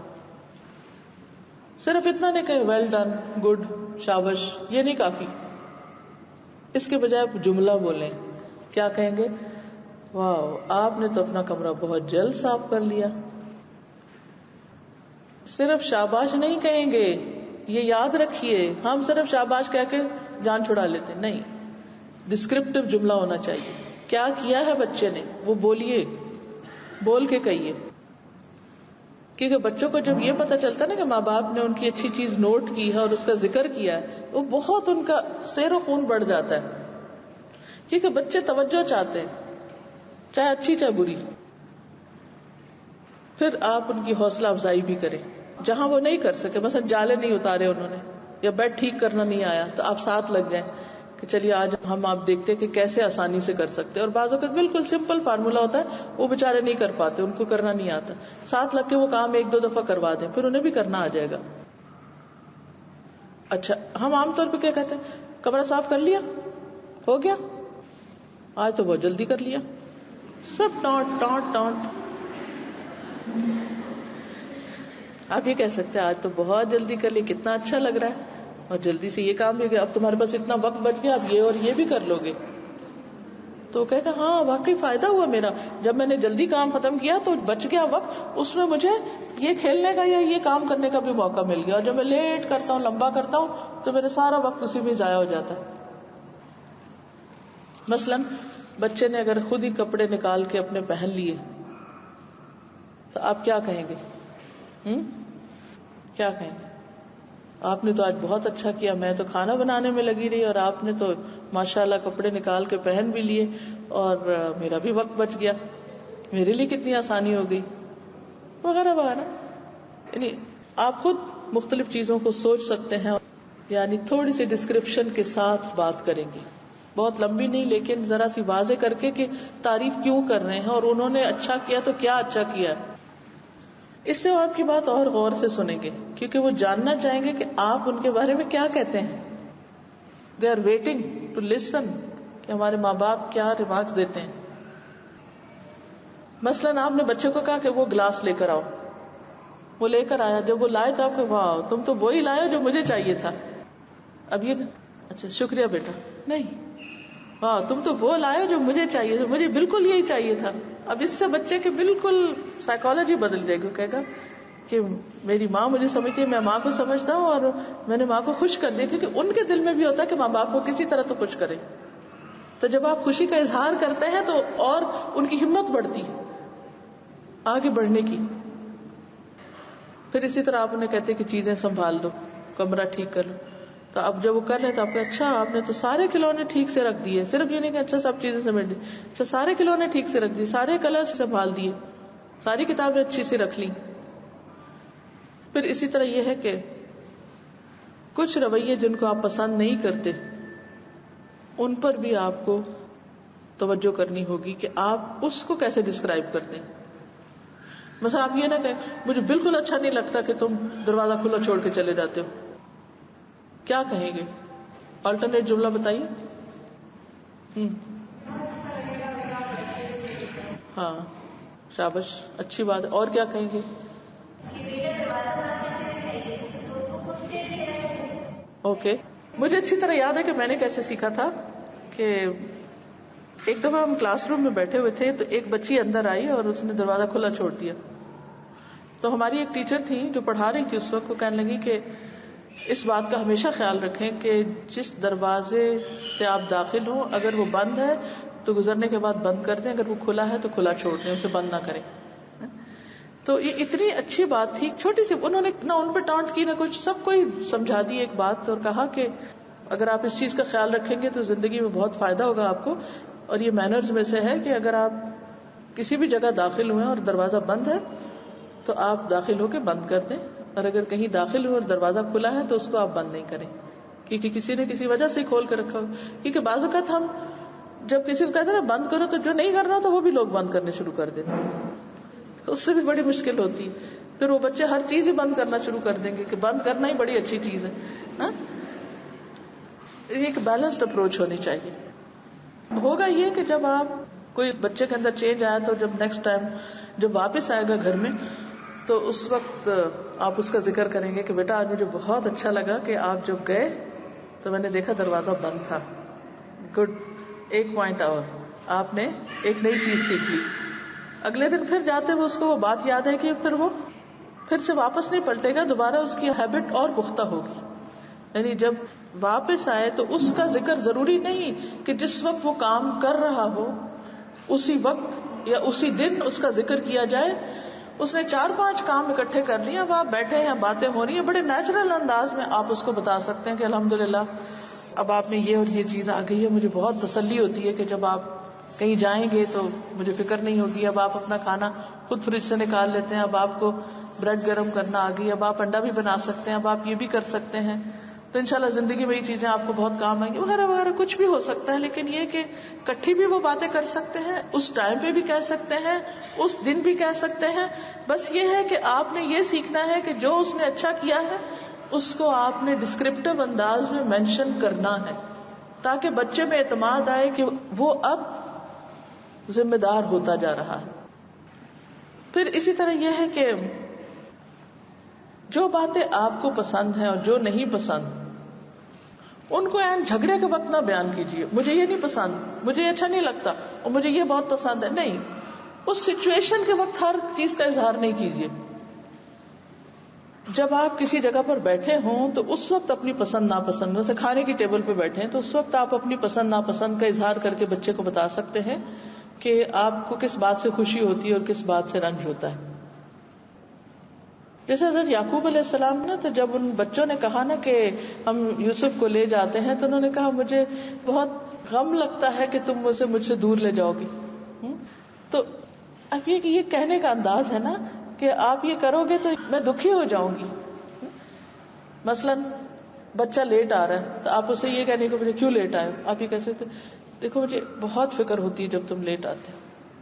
صرف اتنا نہیں کہ ویل ڈن، گڈ، شابش، یہ نہیں کافی۔ اس کے بجائے آپ جملہ بولیں۔ کیا کہیں گے؟ واو، آپ نے تو اپنا کمرہ بہت جلد صاف کر لیا۔ صرف شاباش نہیں کہیں گے، یہ یاد رکھیے، ہم صرف شاباش کہہ کے جان چھڑا لیتے، نہیں، ڈسکرپٹیو جملہ ہونا چاہیے۔ کیا کیا ہے بچے نے وہ بولیے، بول کے کہیے، کیونکہ بچوں کو جب یہ پتا چلتا ہے نا کہ ماں باپ نے ان کی اچھی چیز نوٹ کی ہے اور اس کا ذکر کیا ہے، وہ بہت ان کا سیر و خون بڑھ جاتا ہے، کیونکہ بچے توجہ چاہتے ہیں، چاہے اچھی چاہے بری۔ پھر آپ ان کی حوصلہ افزائی بھی کریں جہاں وہ نہیں کر سکے، مثلا جالے نہیں اتارے انہوں نے یا بیڈ ٹھیک کرنا نہیں آیا، تو آپ ساتھ لگ جائیں کہ چلیے آج ہم آپ دیکھتے کہ کیسے آسانی سے کر سکتے، اور بعض اوقات بالکل سمپل فارمولا ہوتا ہے، وہ بےچارے نہیں کر پاتے، ان کو کرنا نہیں آتا، ساتھ لگ کے وہ کام ایک دو دفعہ کروا دیں، پھر انہیں بھی کرنا آ جائے گا۔ اچھا، ہم عام طور پہ کیا کہتے ہیں؟ کمرہ صاف کر لیا، ہو گیا، آج تو بہت جلدی کر لیا، سب ٹانٹ ٹانٹ ٹانٹ۔ آپ یہ کہہ سکتے ہیں آج تو بہت جلدی کر لی، کتنا اچھا لگ رہا ہے، اور جلدی سے یہ کام بھی گیا، اب تمہارے پاس اتنا وقت بچ گیا، اب یہ اور یہ بھی کر لو گے۔ تو کہتا ہاں واقعی فائدہ ہوا میرا، جب میں نے جلدی کام ختم کیا تو بچ گیا وقت، اس میں مجھے یہ کھیلنے کا یا یہ کام کرنے کا بھی موقع مل گیا، اور جب میں لیٹ کرتا ہوں، لمبا کرتا ہوں، تو میرا سارا وقت اسی میں ضائع ہو جاتا ہے۔ مثلاً بچے نے اگر خود ہی کپڑے نکال کے اپنے پہن لیے تو آپ کیا کہیں گے؟ کیا کہیں گے؟ آپ نے تو آج بہت اچھا کیا، میں تو کھانا بنانے میں لگی رہی اور آپ نے تو ماشاءاللہ کپڑے نکال کے پہن بھی لیے اور میرا بھی وقت بچ گیا، میرے لیے کتنی آسانی ہو گئی، وغیرہ وغیرہ۔ یعنی آپ خود مختلف چیزوں کو سوچ سکتے ہیں، یعنی تھوڑی سی ڈسکرپشن کے ساتھ بات کریں گے، بہت لمبی نہیں، لیکن ذرا سی واضح کر کے کہ تعریف کیوں کر رہے ہیں اور انہوں نے اچھا کیا تو کیا اچھا کیا۔ اس سے وہ آپ کی بات اور غور سے سنیں گے، کیونکہ وہ جاننا چاہیں گے کہ آپ ان کے بارے میں کیا کہتے ہیں۔ They are waiting to listen کہ ہمارے ماں باپ کیا ریمارکس دیتے ہیں۔ مثلاً آپ نے بچے کو کہا کہ وہ گلاس لے کر آؤ، وہ لے کر آیا، جب وہ لائے تو آپ کو واہ تم تو وہی لائے ہو جو مجھے چاہیے تھا۔ اب یہ اچھا شکریہ بیٹا، نہیں، واہ تم تو وہ لائے ہو جو مجھے چاہیے تھا، مجھے بالکل یہی چاہیے تھا۔ اب اس سے بچے کے بالکل سائیکالوجی بدل جائے گی، کہے گا کہ میری ماں مجھے سمجھتی ہے، میں ماں کو سمجھتا ہوں اور میں نے ماں کو خوش کر دیا، کیونکہ ان کے دل میں بھی ہوتا ہے کہ ماں باپ کو کسی طرح تو خوش کرے۔ تو جب آپ خوشی کا اظہار کرتے ہیں تو اور ان کی ہمت بڑھتی آگے بڑھنے کی۔ پھر اسی طرح آپ انہیں کہتے کہ چیزیں سنبھال دو، کمرہ ٹھیک کر لو، تو اب جب وہ کر رہے تو آپ کو اچھا آپ نے تو سارے کھلونے ٹھیک سے رکھ دیے، صرف یہ نہیں کہ اچھا سب چیزیں سمیٹ دی، اچھا سارے کھلونے ٹھیک سے رکھ دیے، سارے کلر سنبھال دیے، ساری کتابیں اچھی سے رکھ لی۔ پھر اسی طرح یہ ہے کہ کچھ رویے جن کو آپ پسند نہیں کرتے ان پر بھی آپ کو توجہ کرنی ہوگی کہ آپ اس کو کیسے ڈسکرائب کرتے ہیں۔ مثلا آپ یہ نہ کہیں مجھے بالکل اچھا نہیں لگتا کہ تم دروازہ کھلا چھوڑ کے چلے جاتے ہو، کیا کہیں گے؟ آلٹرنیٹ جملہ بتائیے۔ ہاں شابش، اچھی بات ہے، اور کیا کہیں گے؟ اوکے، مجھے اچھی طرح یاد ہے کہ میں نے کیسے سیکھا تھا کہ ایک دفعہ ہم کلاس روم میں بیٹھے ہوئے تھے تو ایک بچی اندر آئی اور اس نے دروازہ کھلا چھوڑ دیا، تو ہماری ایک ٹیچر تھی جو پڑھا رہی تھی اس وقت، وہ کہنے لگی کہ اس بات کا ہمیشہ خیال رکھیں کہ جس دروازے سے آپ داخل ہوں اگر وہ بند ہے تو گزرنے کے بعد بند کر دیں، اگر وہ کھلا ہے تو کھلا چھوڑ دیں، اسے بند نہ کریں۔ تو یہ اتنی اچھی بات تھی، چھوٹی سی، انہوں نے نہ ان پہ ٹانٹ کی نہ کچھ، سب کو ہی سمجھا دی ایک بات اور کہا کہ اگر آپ اس چیز کا خیال رکھیں گے تو زندگی میں بہت فائدہ ہوگا آپ کو، اور یہ مینرز میں سے ہے کہ اگر آپ کسی بھی جگہ داخل ہوئے اور دروازہ بند ہے تو آپ داخل ہو کے بند کر دیں، اور اگر کہیں داخل ہو اور دروازہ کھلا ہے تو اس کو آپ بند نہیں کریں، کیونکہ کسی نے کسی وجہ سے کھول کر رکھا ہو. کیونکہ بعض اوقات ہم جب کسی کو کہتے ہیں نا بند کرو تو جو نہیں کرنا تو وہ بھی لوگ بند کرنے شروع کر دیتے ہیں، اس سے بھی بڑی مشکل ہوتی ہے. پھر وہ بچے ہر چیز ہی بند کرنا شروع کر دیں گے کہ بند کرنا ہی بڑی اچھی چیز ہے. ہاں، ایک بیلنسڈ اپروچ ہونی چاہیے. ہوگا یہ کہ جب آپ کوئی بچے کے اندر چینج آیا تو جب نیکسٹ ٹائم جب واپس آئے گا گھر میں تو اس وقت آپ اس کا ذکر کریں گے کہ بیٹا آج مجھے بہت اچھا لگا کہ آپ جب گئے تو میں نے دیکھا دروازہ بند تھا. گڈ، ایک پوائنٹ اور آپ نے ایک نئی چیز سیکھ لی. اگلے دن پھر جاتے ہوئے اس کو وہ بات یاد ہے کہ پھر وہ پھر سے واپس نہیں پلٹے گا، دوبارہ اس کی ہیبٹ اور پختہ ہوگی. یعنی جب واپس آئے تو اس کا ذکر ضروری نہیں کہ جس وقت وہ کام کر رہا ہو اسی وقت یا اسی دن اس کا ذکر کیا جائے. اس نے 4-5 کام اکٹھے کر لیے، اب آپ بیٹھے ہیں، باتیں ہو رہی ہیں، بڑے نیچرل انداز میں آپ اس کو بتا سکتے ہیں کہ الحمدللہ اب آپ نے یہ اور یہ چیز آ گئی ہے. مجھے بہت تسلی ہوتی ہے کہ جب آپ کہیں جائیں گے تو مجھے فکر نہیں ہوگی. اب آپ اپنا کھانا خود فریج سے نکال لیتے ہیں، اب آپ کو بریڈ گرم کرنا آ گئی، اب آپ انڈا بھی بنا سکتے ہیں، اب آپ یہ بھی کر سکتے ہیں. تو انشاءاللہ زندگی میں یہ چیزیں آپ کو بہت کام آئیں گی، وغیرہ وغیرہ کچھ بھی ہو سکتا ہے. لیکن یہ کہ کٹھی بھی وہ باتیں کر سکتے ہیں، اس ٹائم پہ بھی کہہ سکتے ہیں، اس دن بھی کہہ سکتے ہیں. بس یہ ہے کہ آپ نے یہ سیکھنا ہے کہ جو اس نے اچھا کیا ہے اس کو آپ نے ڈسکرپٹیو انداز میں مینشن کرنا ہے تاکہ بچے میں اعتماد آئے کہ وہ اب ذمہ دار ہوتا جا رہا ہے. پھر اسی طرح یہ ہے کہ جو باتیں آپ کو پسند ہیں اور جو نہیں پسند ان کو عین جھگڑے کے وقت نہ بیان کیجیے. مجھے یہ نہیں پسند، مجھے یہ اچھا نہیں لگتا اور مجھے یہ بہت پسند ہے. نہیں، اس سچویشن کے وقت ہر چیز کا اظہار نہیں کیجیے. جب آپ کسی جگہ پر بیٹھے ہوں تو اس وقت اپنی پسند ناپسند، جیسے کھانے کی ٹیبل پہ بیٹھے ہیں تو اس وقت آپ اپنی پسند ناپسند کا اظہار کر کے بچے کو بتا سکتے ہیں کہ آپ کو کس بات سے خوشی ہوتی ہے اور کس بات سے رنج ہوتا ہے. جیسے حضرت یعقوب علیہ السلام نا، تو جب ان بچوں نے کہا نا کہ ہم یوسف کو لے جاتے ہیں تو انہوں نے کہا مجھے بہت غم لگتا ہے کہ تم مجھ سے دور لے جاؤ گی. تو اب یہ کہنے کا انداز ہے نا کہ آپ یہ کرو گے تو میں دکھی ہو جاؤں گی. مثلاً بچہ لیٹ آ رہا ہے تو آپ اسے یہ کہنے کو مجھے کیوں لیٹ آئے، آپ یہ کہہ سکتے دیکھو مجھے بہت فکر ہوتی ہے جب تم لیٹ آتے،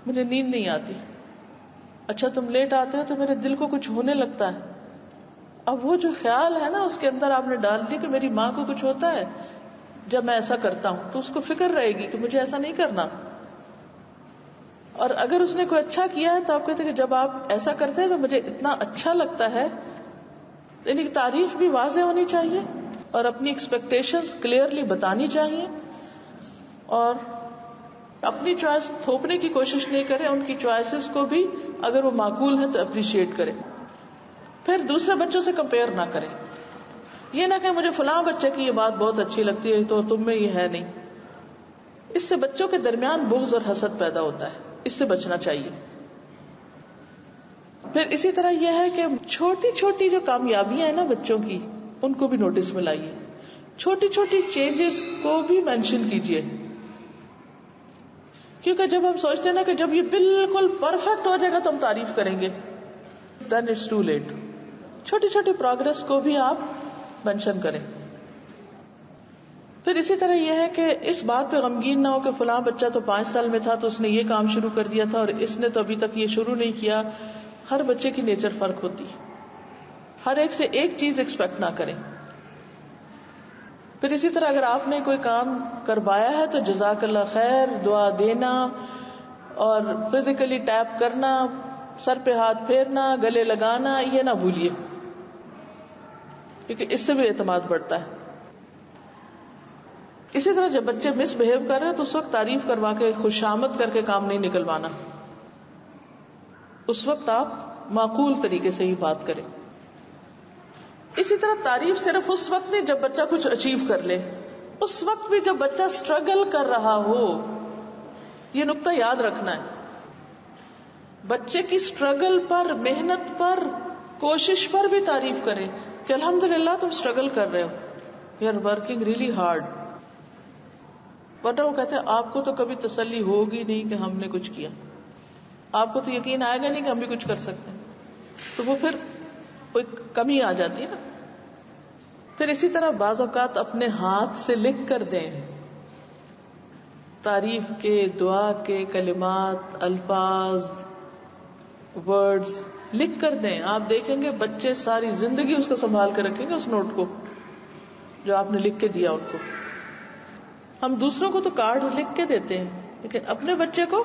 مجھے نیند نہیں آتی. اچھا تم لیٹ آتے ہو تو میرے دل کو کچھ ہونے لگتا ہے. اب وہ جو خیال ہے نا اس کے اندر آپ نے ڈال دی کہ میری ماں کو کچھ ہوتا ہے جب میں ایسا کرتا ہوں، تو اس کو فکر رہے گی کہ مجھے ایسا نہیں کرنا. اور اگر اس نے کوئی اچھا کیا ہے تو آپ کہتے ہیں کہ جب آپ ایسا کرتے ہیں تو مجھے اتنا اچھا لگتا ہے. یعنی تعریف بھی واضح ہونی چاہیے اور اپنی ایکسپیکٹیشنز کلیئرلی بتانی چاہیے، اور اپنی چوائس تھوپنے کی کوشش نہیں کریں، ان کی چوائسز کو بھی اگر وہ معقول ہے تو اپریشیٹ کریں. پھر دوسرے بچوں سے کمپیئر نہ کریں. یہ نہ کہ مجھے فلاں بچے کی یہ بات بہت اچھی لگتی ہے تو تم میں یہ ہے نہیں. اس سے بچوں کے درمیان بغض اور حسد پیدا ہوتا ہے، اس سے بچنا چاہیے. پھر اسی طرح یہ ہے کہ چھوٹی چھوٹی جو کامیابیاں ہیں نا بچوں کی، ان کو بھی نوٹس میں لائیے. چھوٹی چھوٹی چینجز کو بھی مینشن کیجیے، کیونکہ جب ہم سوچتے ہیں نا کہ جب یہ بالکل پرفیکٹ ہو جائے گا تو ہم تعریف کریں گے، then it's too late. چھوٹی چھوٹی پروگرس کو بھی آپ مینشن کریں. پھر اسی طرح یہ ہے کہ اس بات پہ غمگین نہ ہو کہ فلاں بچہ تو 5 سال میں تھا تو اس نے یہ کام شروع کر دیا تھا اور اس نے تو ابھی تک یہ شروع نہیں کیا. ہر بچے کی نیچر فرق ہوتی ہے، ہر ایک سے ایک چیز ایکسپیکٹ نہ کریں. پھر اسی طرح اگر آپ نے کوئی کام کروایا ہے تو جزاک اللہ خیر، دعا دینا اور فزیکلی ٹیپ کرنا، سر پہ ہاتھ پھیرنا، گلے لگانا، یہ نہ بھولیے، کیونکہ اس سے بھی اعتماد بڑھتا ہے. اسی طرح جب بچے مس بہیو کر رہے ہیں تو اس وقت تعریف کروا کے خوشامد کر کے کام نہیں نکلوانا. اس وقت آپ معقول طریقے سے ہی بات کریں. اسی طرح تعریف صرف اس وقت نہیں جب بچہ کچھ اچیو کر لے، اس وقت بھی جب بچہ اسٹرگل کر رہا ہو. یہ نقطہ یاد رکھنا ہے. بچے کی اسٹرگل پر، محنت پر، کوشش پر بھی تعریف کریں کہ الحمدللہ تم اسٹرگل کر رہے ہو، you are working really hard. ورنہ وہ کہتے ہیں آپ کو تو کبھی تسلی ہوگی نہیں کہ ہم نے کچھ کیا، آپ کو تو یقین آئے گا نہیں کہ ہم بھی کچھ کر سکتے ہیں. تو وہ پھر کوئی کمی آ جاتی ہے نا. پھر اسی طرح بعض اوقات اپنے ہاتھ سے لکھ کر دیں تعریف کے، دعا کے کلمات، الفاظ، ورڈز لکھ کر دیں. آپ دیکھیں گے بچے ساری زندگی اس کو سنبھال کے رکھیں گے، اس نوٹ کو جو آپ نے لکھ کے دیا ان کو. ہم دوسروں کو تو کارڈ لکھ کے دیتے ہیں، لیکن اپنے بچے کو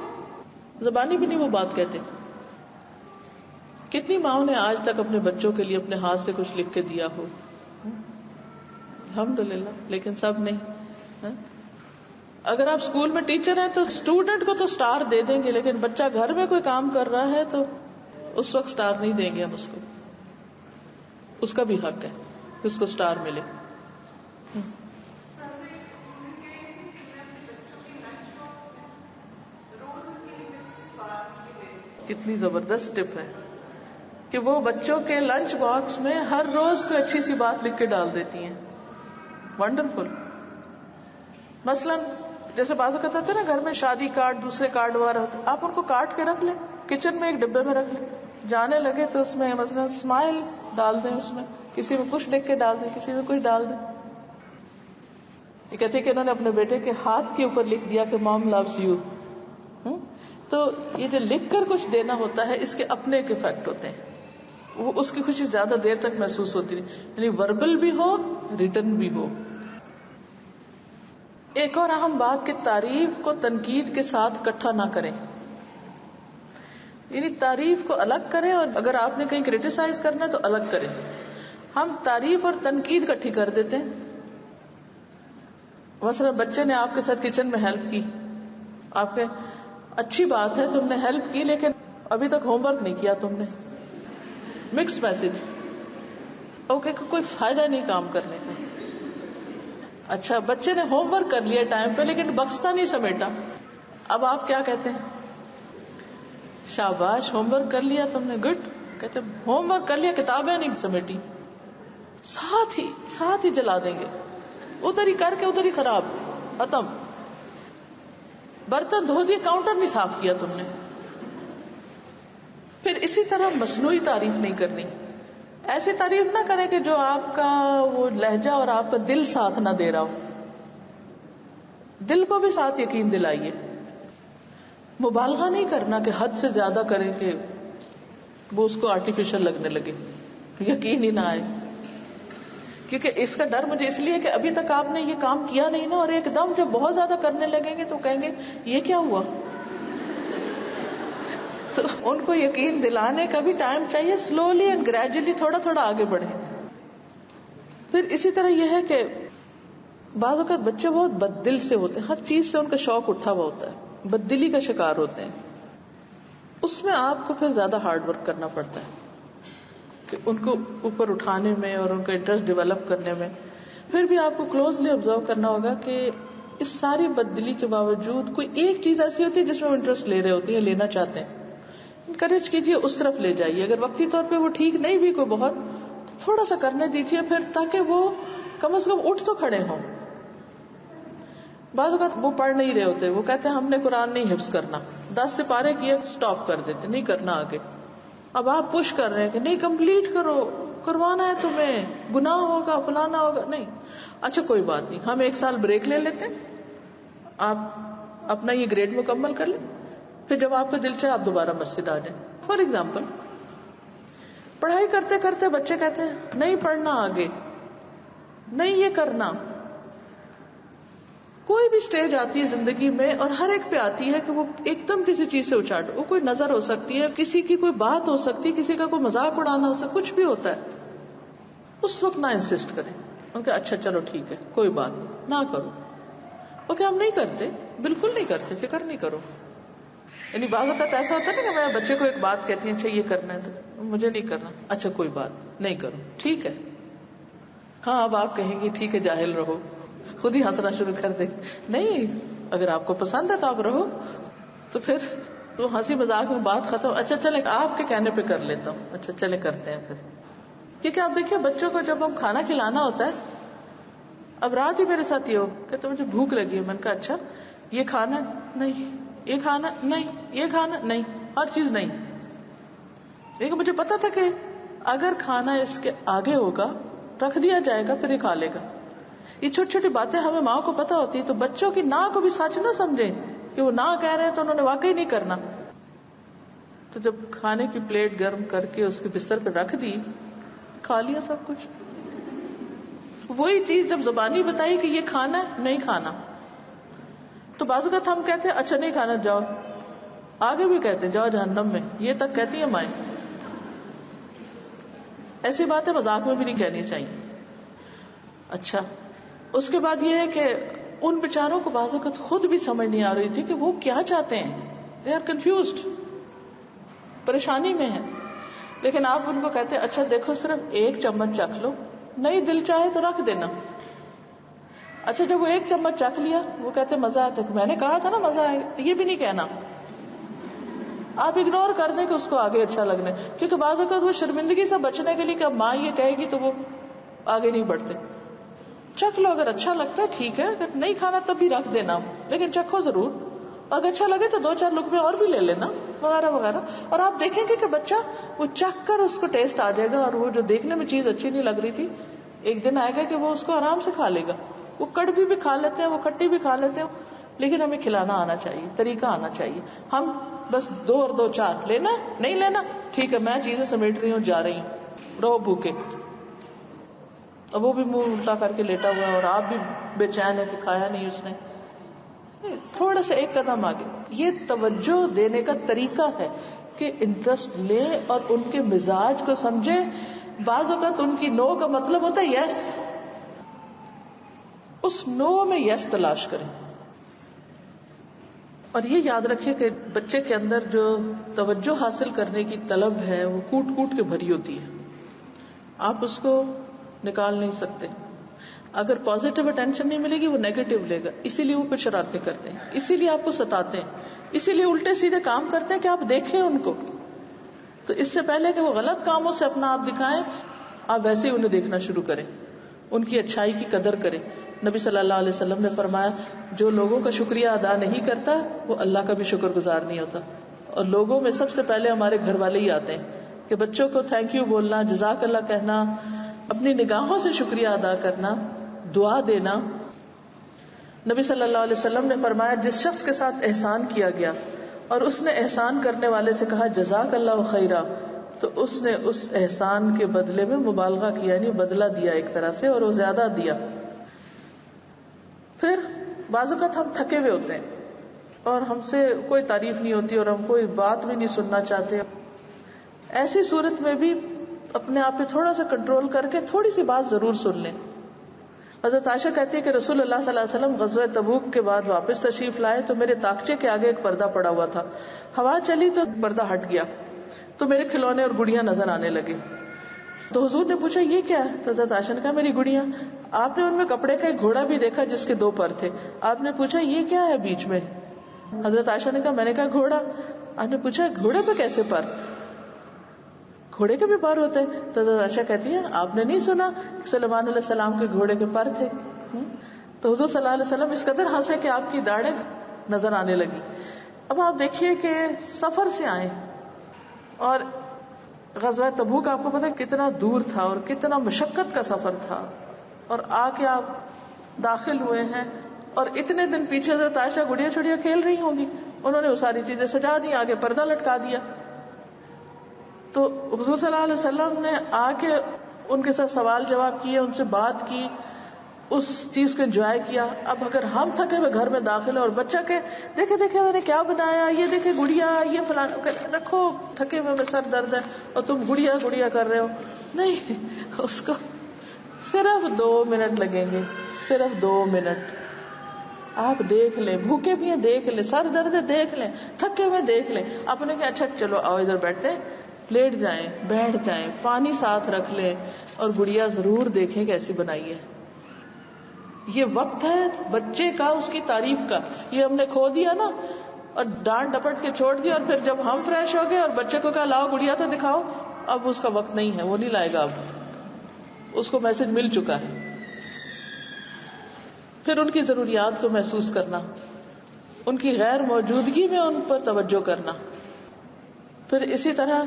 زبانی بھی نہیں وہ بات کہتے. کتنی ماؤں نے آج تک اپنے بچوں کے لیے اپنے ہاتھ سے کچھ لکھ کے دیا ہو؟ الحمدللہ. لیکن سب نہیں. اگر آپ اسکول میں ٹیچر ہیں تو اسٹوڈنٹ کو تو اسٹار دے دیں گے، لیکن بچہ گھر میں کوئی کام کر رہا ہے تو اس وقت اسٹار نہیں دیں گے ہم اس کو. اس کا بھی حق ہے کہ اس کو اسٹار ملے. کتنی زبردست ٹپ ہے کہ وہ بچوں کے لنچ باکس میں ہر روز کوئی اچھی سی بات لکھ کے ڈال دیتی ہیں. ونڈرفل. مثلا جیسے بعض اوقات ہوتا ہے نا گھر میں شادی کارڈ، دوسرے کارڈ وغیرہ ہوتے، آپ ان کو کاٹ کے رکھ لیں، کچن میں ایک ڈبے میں رکھ لیں. جانے لگے تو اس میں مثلا اسمائل ڈال دیں، اس میں کسی میں کچھ لکھ کے ڈال دیں، کسی میں کچھ ڈال دیں. یہ کہتے ہیں کہ انہوں نے اپنے بیٹے کے ہاتھ کے اوپر لکھ دیا کہ مام لوز یو. تو یہ جو لکھ کر کچھ دینا ہوتا ہے اس کے اپنے ایک افیکٹ ہوتے ہیں، وہ اس کی خوشی زیادہ دیر تک محسوس ہوتی نہیں، یعنی وربل بھی ہو ریٹن بھی ہو. ایک اور اہم بات کہ تعریف کو تنقید کے ساتھ اکٹھا نہ کریں. یعنی تعریف کو الگ کریں اور اگر آپ نے کہیں کریٹیسائز کرنا ہے تو الگ کریں. ہم تعریف اور تنقید اکٹھی کر دیتے ہیں. مثلا بچے نے آپ کے ساتھ کچن میں ہیلپ کی، آپ کے اچھی بات ہے تم نے ہیلپ کی لیکن ابھی تک ہوم ورک نہیں کیا تم نے. Mix message. اوکے کوئی فائدہ نہیں کام کرنے کا. اچھا بچے نے ہوم ورک کر لیا ٹائم پہ لیکن بکستا نہیں سمیٹا، اب آپ کیا کہتے ہیں؟ شاباش ہوم ورک کر لیا تم نے، گڈ. کہتے ہوم ورک کر لیا کتابیں نہیں سمیٹی. ساتھ ہی جلا دیں گے، ادھر ہی کر کے ادھر ہی خراب، ختم. برتن دھو دیے کاؤنٹر نہیں صاف کیا تم نے. پھر اسی طرح مصنوعی تعریف نہیں کرنی. ایسی تعریف نہ کریں کہ جو آپ کا وہ لہجہ اور آپ کا دل ساتھ نہ دے رہا ہو. دل کو بھی ساتھ یقین دلائیے. مبالغہ نہیں کرنا کہ حد سے زیادہ کریں کہ وہ اس کو آرٹیفیشل لگنے لگے، یقین ہی نہ آئے. کیونکہ اس کا ڈر مجھے اس لیے کہ ابھی تک آپ نے یہ کام کیا نہیں نا، اور ایک دم جب بہت زیادہ کرنے لگیں گے تو کہیں گے یہ کیا ہوا. تو ان کو یقین دلانے کا بھی ٹائم چاہیے، سلولی اینڈ گریجولی تھوڑا تھوڑا آگے بڑھیں. پھر اسی طرح یہ ہے کہ بعض اوقات بچے بہت بد دل سے ہوتے ہیں، ہر چیز سے ان کا شوق اٹھا ہوا ہوتا ہے، بد دلی کا شکار ہوتے ہیں. اس میں آپ کو پھر زیادہ ہارڈ ورک کرنا پڑتا ہے کہ ان کو اوپر اٹھانے میں اور ان کا انٹرسٹ ڈیولپ کرنے میں. پھر بھی آپ کو کلوزلی آبزرو کرنا ہوگا کہ اس ساری بد دلی کے باوجود کوئی ایک چیز ایسی ہوتی ہے جس میں وہ انٹرسٹ لے رہے ہوتے ہیں، لینا چاہتے ہیں. انکریج کیجیے، اس طرف لے جائیے. اگر وقتی طور پہ وہ ٹھیک نہیں بھی کوئی بہت، تھوڑا سا کرنے دیجیے پھر، تاکہ وہ کم از کم اٹھ تو کھڑے ہوں. بعض اوقات وہ پڑھ نہیں رہے ہوتے، وہ کہتے ہیں ہم نے قرآن نہیں حفظ کرنا، 10 سپارے کیے سٹاپ کر دیتے، نہیں کرنا آگے. اب آپ پش کر رہے ہیں کہ نہیں کمپلیٹ کرو، کروانا ہے تمہیں، گناہ ہوگا، فلانا ہوگا. نہیں، اچھا کوئی بات نہیں، ہم 1 سال بریک لے لیتے ہیں، آپ اپنا یہ گریڈ مکمل کر لیں، پھر جب آپ کا دل چاہے آپ دوبارہ مسجد آ جائیں. فار ایگزامپل پڑھائی کرتے کرتے بچے کہتے ہیں نہیں پڑھنا آگے، نہیں یہ کرنا. کوئی بھی سٹیج آتی ہے زندگی میں اور ہر ایک پہ آتی ہے کہ وہ ایک دم کسی چیز سے اچاٹ، وہ کوئی نظر ہو سکتی ہے، کسی کی کوئی بات ہو سکتی ہے، کسی کا کوئی مذاق اڑانا ہو سکتا، کچھ بھی ہوتا ہے. اس وقت نہ انسسٹ کریں، کیونکہ اچھا چلو ٹھیک ہے کوئی بات نہ کرو. اوکے ہم نہیں کرتے، بالکل نہیں کرتے، فکر نہیں کرو. یعنی بعض اوقات ایسا ہوتا ہے نا کہ میں بچے کو ایک بات کہتی ہوں اچھا یہ کرنا ہے تو مجھے نہیں کرنا، اچھا کوئی بات نہیں کرو، ٹھیک ہے. ہاں اب آپ کہیں گے ٹھیک ہے جاہل رہو، خود ہی ہنسنا شروع کر دیں. نہیں، اگر آپ کو پسند ہے تو آپ رہو. تو پھر تو ہنسی مذاق میں بات ختم، اچھا چلے آپ کے کہنے پہ کر لیتا ہوں، اچھا چلے کرتے ہیں پھر. کیونکہ آپ دیکھیے بچوں کو جب ہم کھانا کھلانا ہوتا ہے، اب رات ہی میرے ساتھ یہ ہو کہ مجھے بھوک لگی ہے، میں نے کہا اچھا یہ کھانا نہیں، یہ کھانا نہیں، یہ کھانا نہیں، ہر چیز نہیں. لیکن مجھے پتا تھا کہ اگر کھانا اس کے آگے ہوگا رکھ دیا جائے گا پھر یہ کھا لے گا. یہ چھوٹی چھوٹی باتیں ہمیں ماں کو پتا ہوتی ہے, تو بچوں کی نہ کو بھی سچ نہ سمجھیں کہ وہ نہ کہہ رہے ہیں تو انہوں نے واقعی نہیں کرنا. تو جب کھانے کی پلیٹ گرم کر کے اس کے بستر پہ رکھ دی, کھا لیا سب کچھ. وہی چیز جب زبانی بتائی کہ یہ کھانا ہے نہیں کھانا, تو بعض اوقات ہم کہتے ہیں اچھا نہیں کھانا جاؤ, آگے بھی کہتے ہیں جاؤ جہنم میں, یہ تک کہتی ہیں مائیں. ایسی باتیں مذاق میں بھی نہیں کہنی چاہیے. اچھا, اس کے بعد یہ ہے کہ ان بیچاروں کو بعض اوقات خود بھی سمجھ نہیں آ رہی تھی کہ وہ کیا چاہتے ہیں. دے آر کنفیوزڈ, پریشانی میں ہیں. لیکن آپ ان کو کہتے ہیں اچھا دیکھو صرف ایک چمچ چکھ لو, نہیں دل چاہے تو رکھ دینا. اچھا جب وہ ایک چمچ چکھ لیا, وہ کہتے مزہ آتا ہے, میں نے کہا تھا نا مزہ آئے, یہ بھی نہیں کہنا. آپ اگنور کر دیں کہ اس کو آگے اچھا لگنے, کیونکہ بعض اوقات وہ شرمندگی سے بچنے کے لیے کہ اب ماں یہ کہے گی تو وہ آگے نہیں بڑھتے. چکھ لو, اگر اچھا لگتا ہے ٹھیک ہے, اگر نہیں کھانا تب بھی رکھ دینا, لیکن چکھو ضرور. اگر اچھا لگے تو 2-4 لقمے اور بھی لے لینا وغیرہ وغیرہ. اور آپ دیکھیں گے کہ بچہ وہ چکھ کر اس کو ٹیسٹ آ جائے گا, اور وہ جو دیکھنے میں چیز اچھی نہیں لگ رہی تھی ایک دن آئے گا کہ وہ اس کو آرام سے کھا لے گا. وہ کڑوی بھی کھا لیتے ہیں, وہ کھٹی بھی کھا لیتے ہیں, لیکن ہمیں کھلانا آنا چاہیے, طریقہ آنا چاہیے. ہم بس 2 اور 2 4 لینا نہیں لینا ٹھیک ہے, میں چیزیں سمیٹ رہی ہوں جا رہی ہوں, رہو بھوکے. اب وہ بھی منہ الٹا کر کے لیٹا ہوا ہے اور آپ بھی بے چین ہے کہ کھایا نہیں اس نے. تھوڑا سا ایک قدم آگے. یہ توجہ دینے کا طریقہ ہے کہ انٹرسٹ لے اور ان کے مزاج کو سمجھے. بعض اوقات ان کی نو کا مطلب ہوتا ہے یس, اس نو میں یس تلاش کریں. اور یہ یاد رکھیں کہ بچے کے اندر جو توجہ حاصل کرنے کی طلب ہے وہ کوٹ کوٹ کے بھری ہوتی ہے, آپ اس کو نکال نہیں سکتے. اگر پازیٹیو اٹینشن نہیں ملے گی وہ نیگیٹو لے گا, اسی لیے وہ کچھ شرارتیں کرتے ہیں, اسی لیے آپ کو ستاتے ہیں, اسی لیے الٹے سیدھے کام کرتے ہیں کہ آپ دیکھیں ان کو. تو اس سے پہلے کہ وہ غلط کاموں سے اپنا آپ دکھائیں, آپ ویسے ہی انہیں دیکھنا شروع کریں, ان کی اچھائی کی قدر کریں. نبی صلی اللہ علیہ وسلم نے فرمایا جو لوگوں کا شکریہ ادا نہیں کرتا وہ اللہ کا بھی شکر گزار نہیں ہوتا. اور لوگوں میں سب سے پہلے ہمارے گھر والے ہی آتے ہیں کہ بچوں کو تھینک یو بولنا, جزاک اللہ کہنا, اپنی نگاہوں سے شکریہ ادا کرنا, دعا دینا. نبی صلی اللہ علیہ وسلم نے فرمایا جس شخص کے ساتھ احسان کیا گیا اور اس نے احسان کرنے والے سے کہا جزاک اللہ خیرا, تو اس نے اس احسان کے بدلے میں مبالغہ کیا, یعنی بدلہ دیا ایک طرح سے, اور وہ زیادہ دیا. پھر بعض اوقات ہم تھکے ہوئے ہوتے ہیں اور ہم سے کوئی تعریف نہیں ہوتی اور ہم کوئی بات بھی نہیں سننا چاہتے. ایسی صورت میں بھی اپنے آپ پہ تھوڑا سا کنٹرول کر کے تھوڑی سی بات ضرور سن لیں. حضرت عائشہ کہتی ہے کہ رسول اللہ صلی اللہ علیہ وسلم غزوہ تبوک کے بعد واپس تشریف لائے تو میرے تاقچے کے آگے ایک پردہ پڑا ہوا تھا. ہوا چلی تو پردہ ہٹ گیا تو میرے کھلونے اور گڑیاں نظر آنے لگے. تو حضور نے پوچھا یہ کیا ہے؟ تو حضرت عائشہ نے کہا میری گڑیاں. آپ نے ان میں کپڑے کا ایک گھوڑا بھی دیکھا جس کے 2 پر تھے. آپ نے پوچھا یہ کیا ہے بیچ میں؟ حضرت عائشہ نے کہا میں نے کہا گھوڑا. آپ نے پوچھا گھوڑے پہ کیسے پر؟ گھوڑے کے بھی پر ہوتے ہیں. تو حضرت عائشہ کہتی ہے آپ نے نہیں سنا سلیمان علیہ السلام کے گھوڑے کے پر تھے؟ تو حضور صلی اللہ علیہ وسلم اس قدر ہنسے کہ آپ کی داڑھیں نظر آنے لگی. اب آپ دیکھیے کہ سفر سے آئے اور غزوہ تبوک آپ کو پتا کتنا دور تھا اور کتنا مشقت کا سفر تھا, اور آ کے آپ داخل ہوئے ہیں اور اتنے دن پیچھے حضرت عائشہ گڑیا چھڑیا کھیل رہی ہوں گی, انہوں نے وہ ساری چیزیں سجا دی, آگے پردہ لٹکا دیا. تو حضور صلی اللہ علیہ وسلم نے آ کے ان کے ساتھ سوال جواب کیے, ان سے بات کی, اس چیز کو انجوائے کیا. اب اگر ہم تھکے ہوئے گھر میں داخل اور بچہ کہ دیکھے دیکھے میں نے کیا بنایا, یہ دیکھے گڑیا, یہ فلانا, رکھو تھکے ہوئے میں سر درد ہے اور تم گڑیا گڑیا کر رہے ہو. نہیں, اس کو صرف 2 منٹ لگیں گے, صرف 2 منٹ. آپ دیکھ لیں, بھوکے بھی ہیں دیکھ لیں, سر درد ہے دیکھ لیں, تھکے ہوئے دیکھ لیں. آپ نے کہا اچھا چلو آؤ ادھر بیٹھتے ہیں, لیٹ جائیں, بیٹھ جائیں, پانی ساتھ رکھ لیں اور گڑیا ضرور دیکھیں کیسی بنائی ہے. یہ وقت ہے بچے کا, اس کی تعریف کا. یہ ہم نے کھو دیا نا اور ڈانٹ ڈپٹ کے چھوڑ دیا, اور پھر جب ہم فریش ہو گئے اور بچے کو کہا لاؤ گڑیا تو دکھاؤ, اب اس کا وقت نہیں ہے, وہ نہیں لائے گا, اب اس کو میسج مل چکا ہے. پھر ان کی ضروریات کو محسوس کرنا, ان کی غیر موجودگی میں ان پر توجہ کرنا. پھر اسی طرح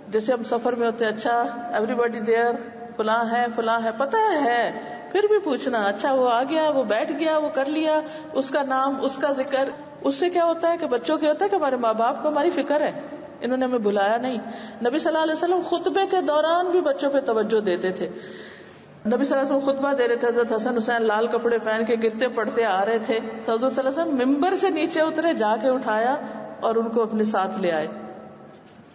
جیسے ہم سفر میں ہوتے ہیں، اچھا ایوری باڈی دیئر، فلاں ہے، پتہ ہے، پھر بھی پوچھنا، اچھا وہ آ گیا، وہ بیٹھ گیا، وہ کر لیا، اس کا نام، اس کا ذکر. اس سے کیا ہوتا ہے کہ بچوں کے ہوتا ہے کہ ہمارے ماں باپ کو ہماری فکر ہے، انہوں نے ہمیں بلایا نہیں. نبی صلی اللہ علیہ وسلم خطبے کے دوران بھی بچوں پہ توجہ دیتے تھے. نبی صلی اللہ علیہ وسلم خطبہ دے رہے تھے، حضرت حسن حسین لال کپڑے پہن کے گرتے پڑتے آ رہے تھے، تو حضرت صلی اللہ علیہ وسلم ممبر سے نیچے اترے، جا کے اٹھایا اور ان کو اپنے ساتھ لے آئے.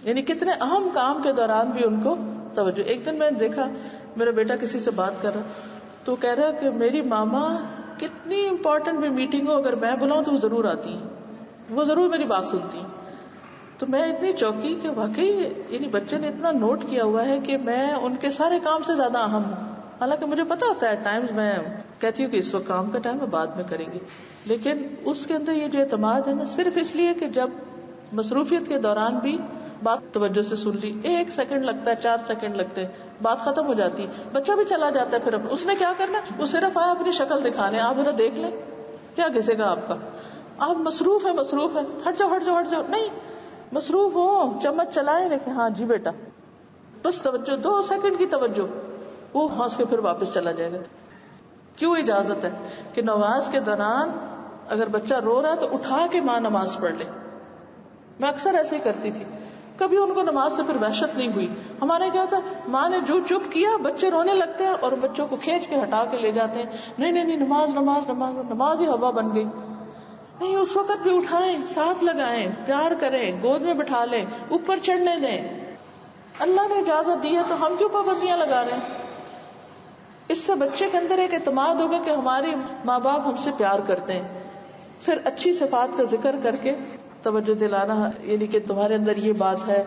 یعنی کتنے اہم کام کے دوران بھی ان کو توجہ. ایک دن میں نے دیکھا میرا بیٹا کسی سے بات کر رہا تو کہہ رہا کہ میری ماما کتنی امپورٹنٹ بھی میٹنگ ہو، اگر میں بلاؤں تو وہ ضرور آتی ہیں، وہ ضرور میری بات سنتی ہیں. تو میں اتنی چوکی کہ واقعی یعنی بچے نے اتنا نوٹ کیا ہوا ہے کہ میں ان کے سارے کام سے زیادہ اہم ہوں. حالانکہ مجھے پتا ہوتا ہے ٹائمز میں کہتی ہوں کہ اس وقت کام کا ٹائم ہے، بعد میں کریں گے، لیکن اس کے اندر یہ جو اعتماد ہے نا، صرف اس لیے کہ جب مصروفیت کے دوران بھی بات توجہ سے سن لی، 1 سیکنڈ لگتا ہے، 4 سیکنڈ لگتے ہیں، بات ختم ہو جاتی ہے، بچہ بھی چلا جاتا ہے. پھر اس نے کیا کرنا، وہ صرف آیا اپنی شکل دکھانے، آپ ذرا دیکھ لیں کیا گھسے گا آپ کا، آپ مصروف ہے، ہٹ جاؤ، نہیں مصروف ہو، چمچ چلائے لیکن ہاں جی بیٹا، بس توجہ، 2 سیکنڈ کی توجہ، وہ ہنس کے پھر واپس چلا جائے گا. کیوں اجازت ہے کہ نماز کے دوران اگر بچہ رو رہا ہے تو اٹھا کے ماں نماز پڑھ لے. میں اکثر ایسے ہی کرتی تھی، کبھی ان کو نماز سے پھر وحشت نہیں ہوئی. ہمارے کیا تھا، ماں نے جو چپ کیا بچے رونے لگتے ہیں اور بچوں کو کھینچ کے ہٹا کے لے جاتے ہیں، نہیں نماز ہی ہوا بن گئی. نہیں، اس وقت بھی اٹھائیں، ساتھ لگائیں، پیار کریں، گود میں بٹھا لیں، اوپر چڑھنے دیں. اللہ نے اجازت دی ہے تو ہم کیوں پابندیاں لگا رہے ہیں؟ اس سے بچے کے اندر ایک اعتماد ہوگا کہ ہمارے ماں باپ ہم سے پیار کرتے ہیں. پھر اچھی صفات کا ذکر کر کے توجہ دلانا، یعنی کہ تمہارے اندر یہ بات ہے،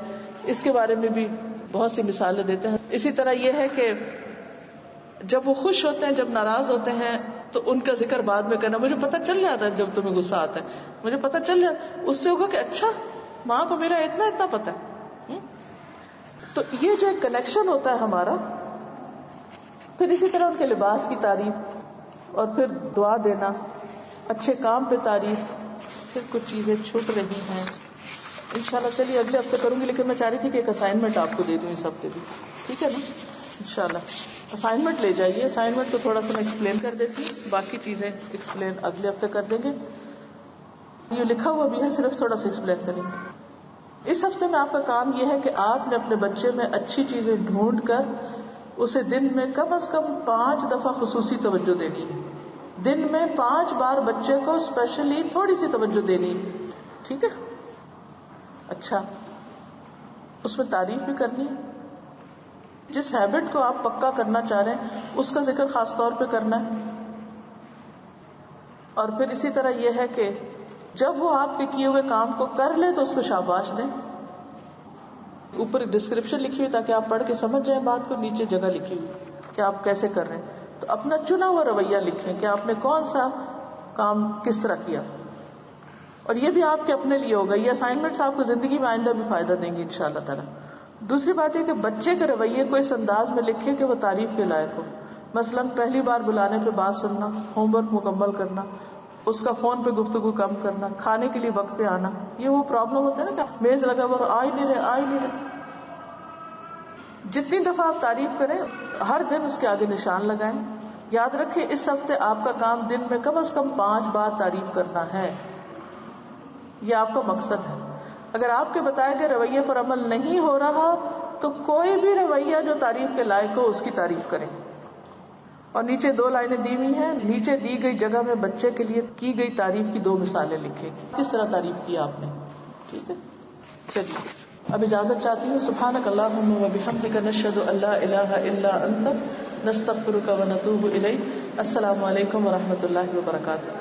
اس کے بارے میں بھی بہت سی مثالیں دیتے ہیں. اسی طرح یہ ہے کہ جب وہ خوش ہوتے ہیں، جب ناراض ہوتے ہیں تو ان کا ذکر بعد میں کرنا. مجھے پتہ چل جاتا ہے جب تمہیں غصہ آتا ہے، مجھے پتہ چل جاتا، اس سے ہوگا کہ اچھا ماں کو میرا اتنا پتہ ہے. تو یہ جو ایک کنیکشن ہوتا ہے ہمارا. پھر اسی طرح ان کے لباس کی تعریف، اور پھر دعا دینا، اچھے کام پہ تعریف. پھر کچھ چیزیں چھوٹ رہی ہیں انشاءاللہ، چلیے اگلے ہفتے کروں گی، لیکن میں چاہ رہی تھی کہ ایک اسائنمنٹ آپ کو دے دوں اس ہفتے بھی، ٹھیک ہے نا؟ انشاءاللہ اسائنمنٹ لے جائیے. اسائنمنٹ تو تھوڑا سا میں ایکسپلین کر دیتی ہوں، باقی چیزیں ایکسپلین اگلے ہفتے کر دیں گے. یہ لکھا ہوا بھی ہے، صرف تھوڑا سا ایکسپلین کریں گے. اس ہفتے میں آپ کا کام یہ ہے کہ آپ نے اپنے بچے میں اچھی چیزیں ڈھونڈ کر اسے دن میں کم از کم 5 دفعہ خصوصی توجہ دینی ہے. دن میں 5 بار بچے کو اسپیشلی تھوڑی سی توجہ دینی ہے، ٹھیک ہے؟ اچھا، اس میں تعریف بھی کرنی ہے. جس ہیبٹ کو آپ پکا کرنا چاہ رہے ہیں اس کا ذکر خاص طور پہ کرنا ہے. اور پھر اسی طرح یہ ہے کہ جب وہ آپ کے کیے ہوئے کام کو کر لے تو اس کو شاباش دیں. اوپر ڈسکرپشن لکھی ہوئی تاکہ آپ پڑھ کے سمجھ جائیں بات کو، نیچے جگہ لکھی ہوئی کہ آپ کیسے کر رہے ہیں. تو اپنا چنا ہوا رویہ لکھیں کہ آپ نے کون سا کام کس طرح کیا، اور یہ بھی آپ کے اپنے لیے ہوگا. یہ اسائنمنٹس آپ کو زندگی میں آئندہ بھی فائدہ دیں گی انشاءاللہ تعالی. دوسری بات یہ کہ بچے کے رویے کو اس انداز میں لکھیں کہ وہ تعریف کے لائق ہو. مثلا پہلی بار بلانے پہ بات سننا، ہوم ورک مکمل کرنا، اس کا فون پہ گفتگو کم کرنا، کھانے کے لیے وقت پہ آنا. یہ وہ پرابلم ہوتا ہے نا کہ میز لگا ہوا آ ہی نہیں رہے. جتنی دفعہ آپ تعریف کریں ہر دن اس کے آگے نشان لگائیں. یاد رکھیں اس ہفتے آپ کا کام دن میں کم از کم 5 بار تعریف کرنا ہے. یہ آپ کا مقصد ہے. اگر آپ کے بتائے گئے رویے پر عمل نہیں ہو رہا تو کوئی بھی رویہ جو تعریف کے لائق ہو اس کی تعریف کریں. اور نیچے 2 لائنیں دی ہوئی ہیں، نیچے دی گئی جگہ میں بچے کے لیے کی گئی تعریف کی 2 مثالیں لکھیں، کس طرح تعریف کی آپ نے. ٹھیک ہے، چلیے اب اجازت چاہتی ہوں. سبحانک اللہم و بحمدک، نشہد ان لا الہ الا انت، نستغفرک و نتوب الیک. السلام علیکم و رحمۃ اللہ وبرکاتہ.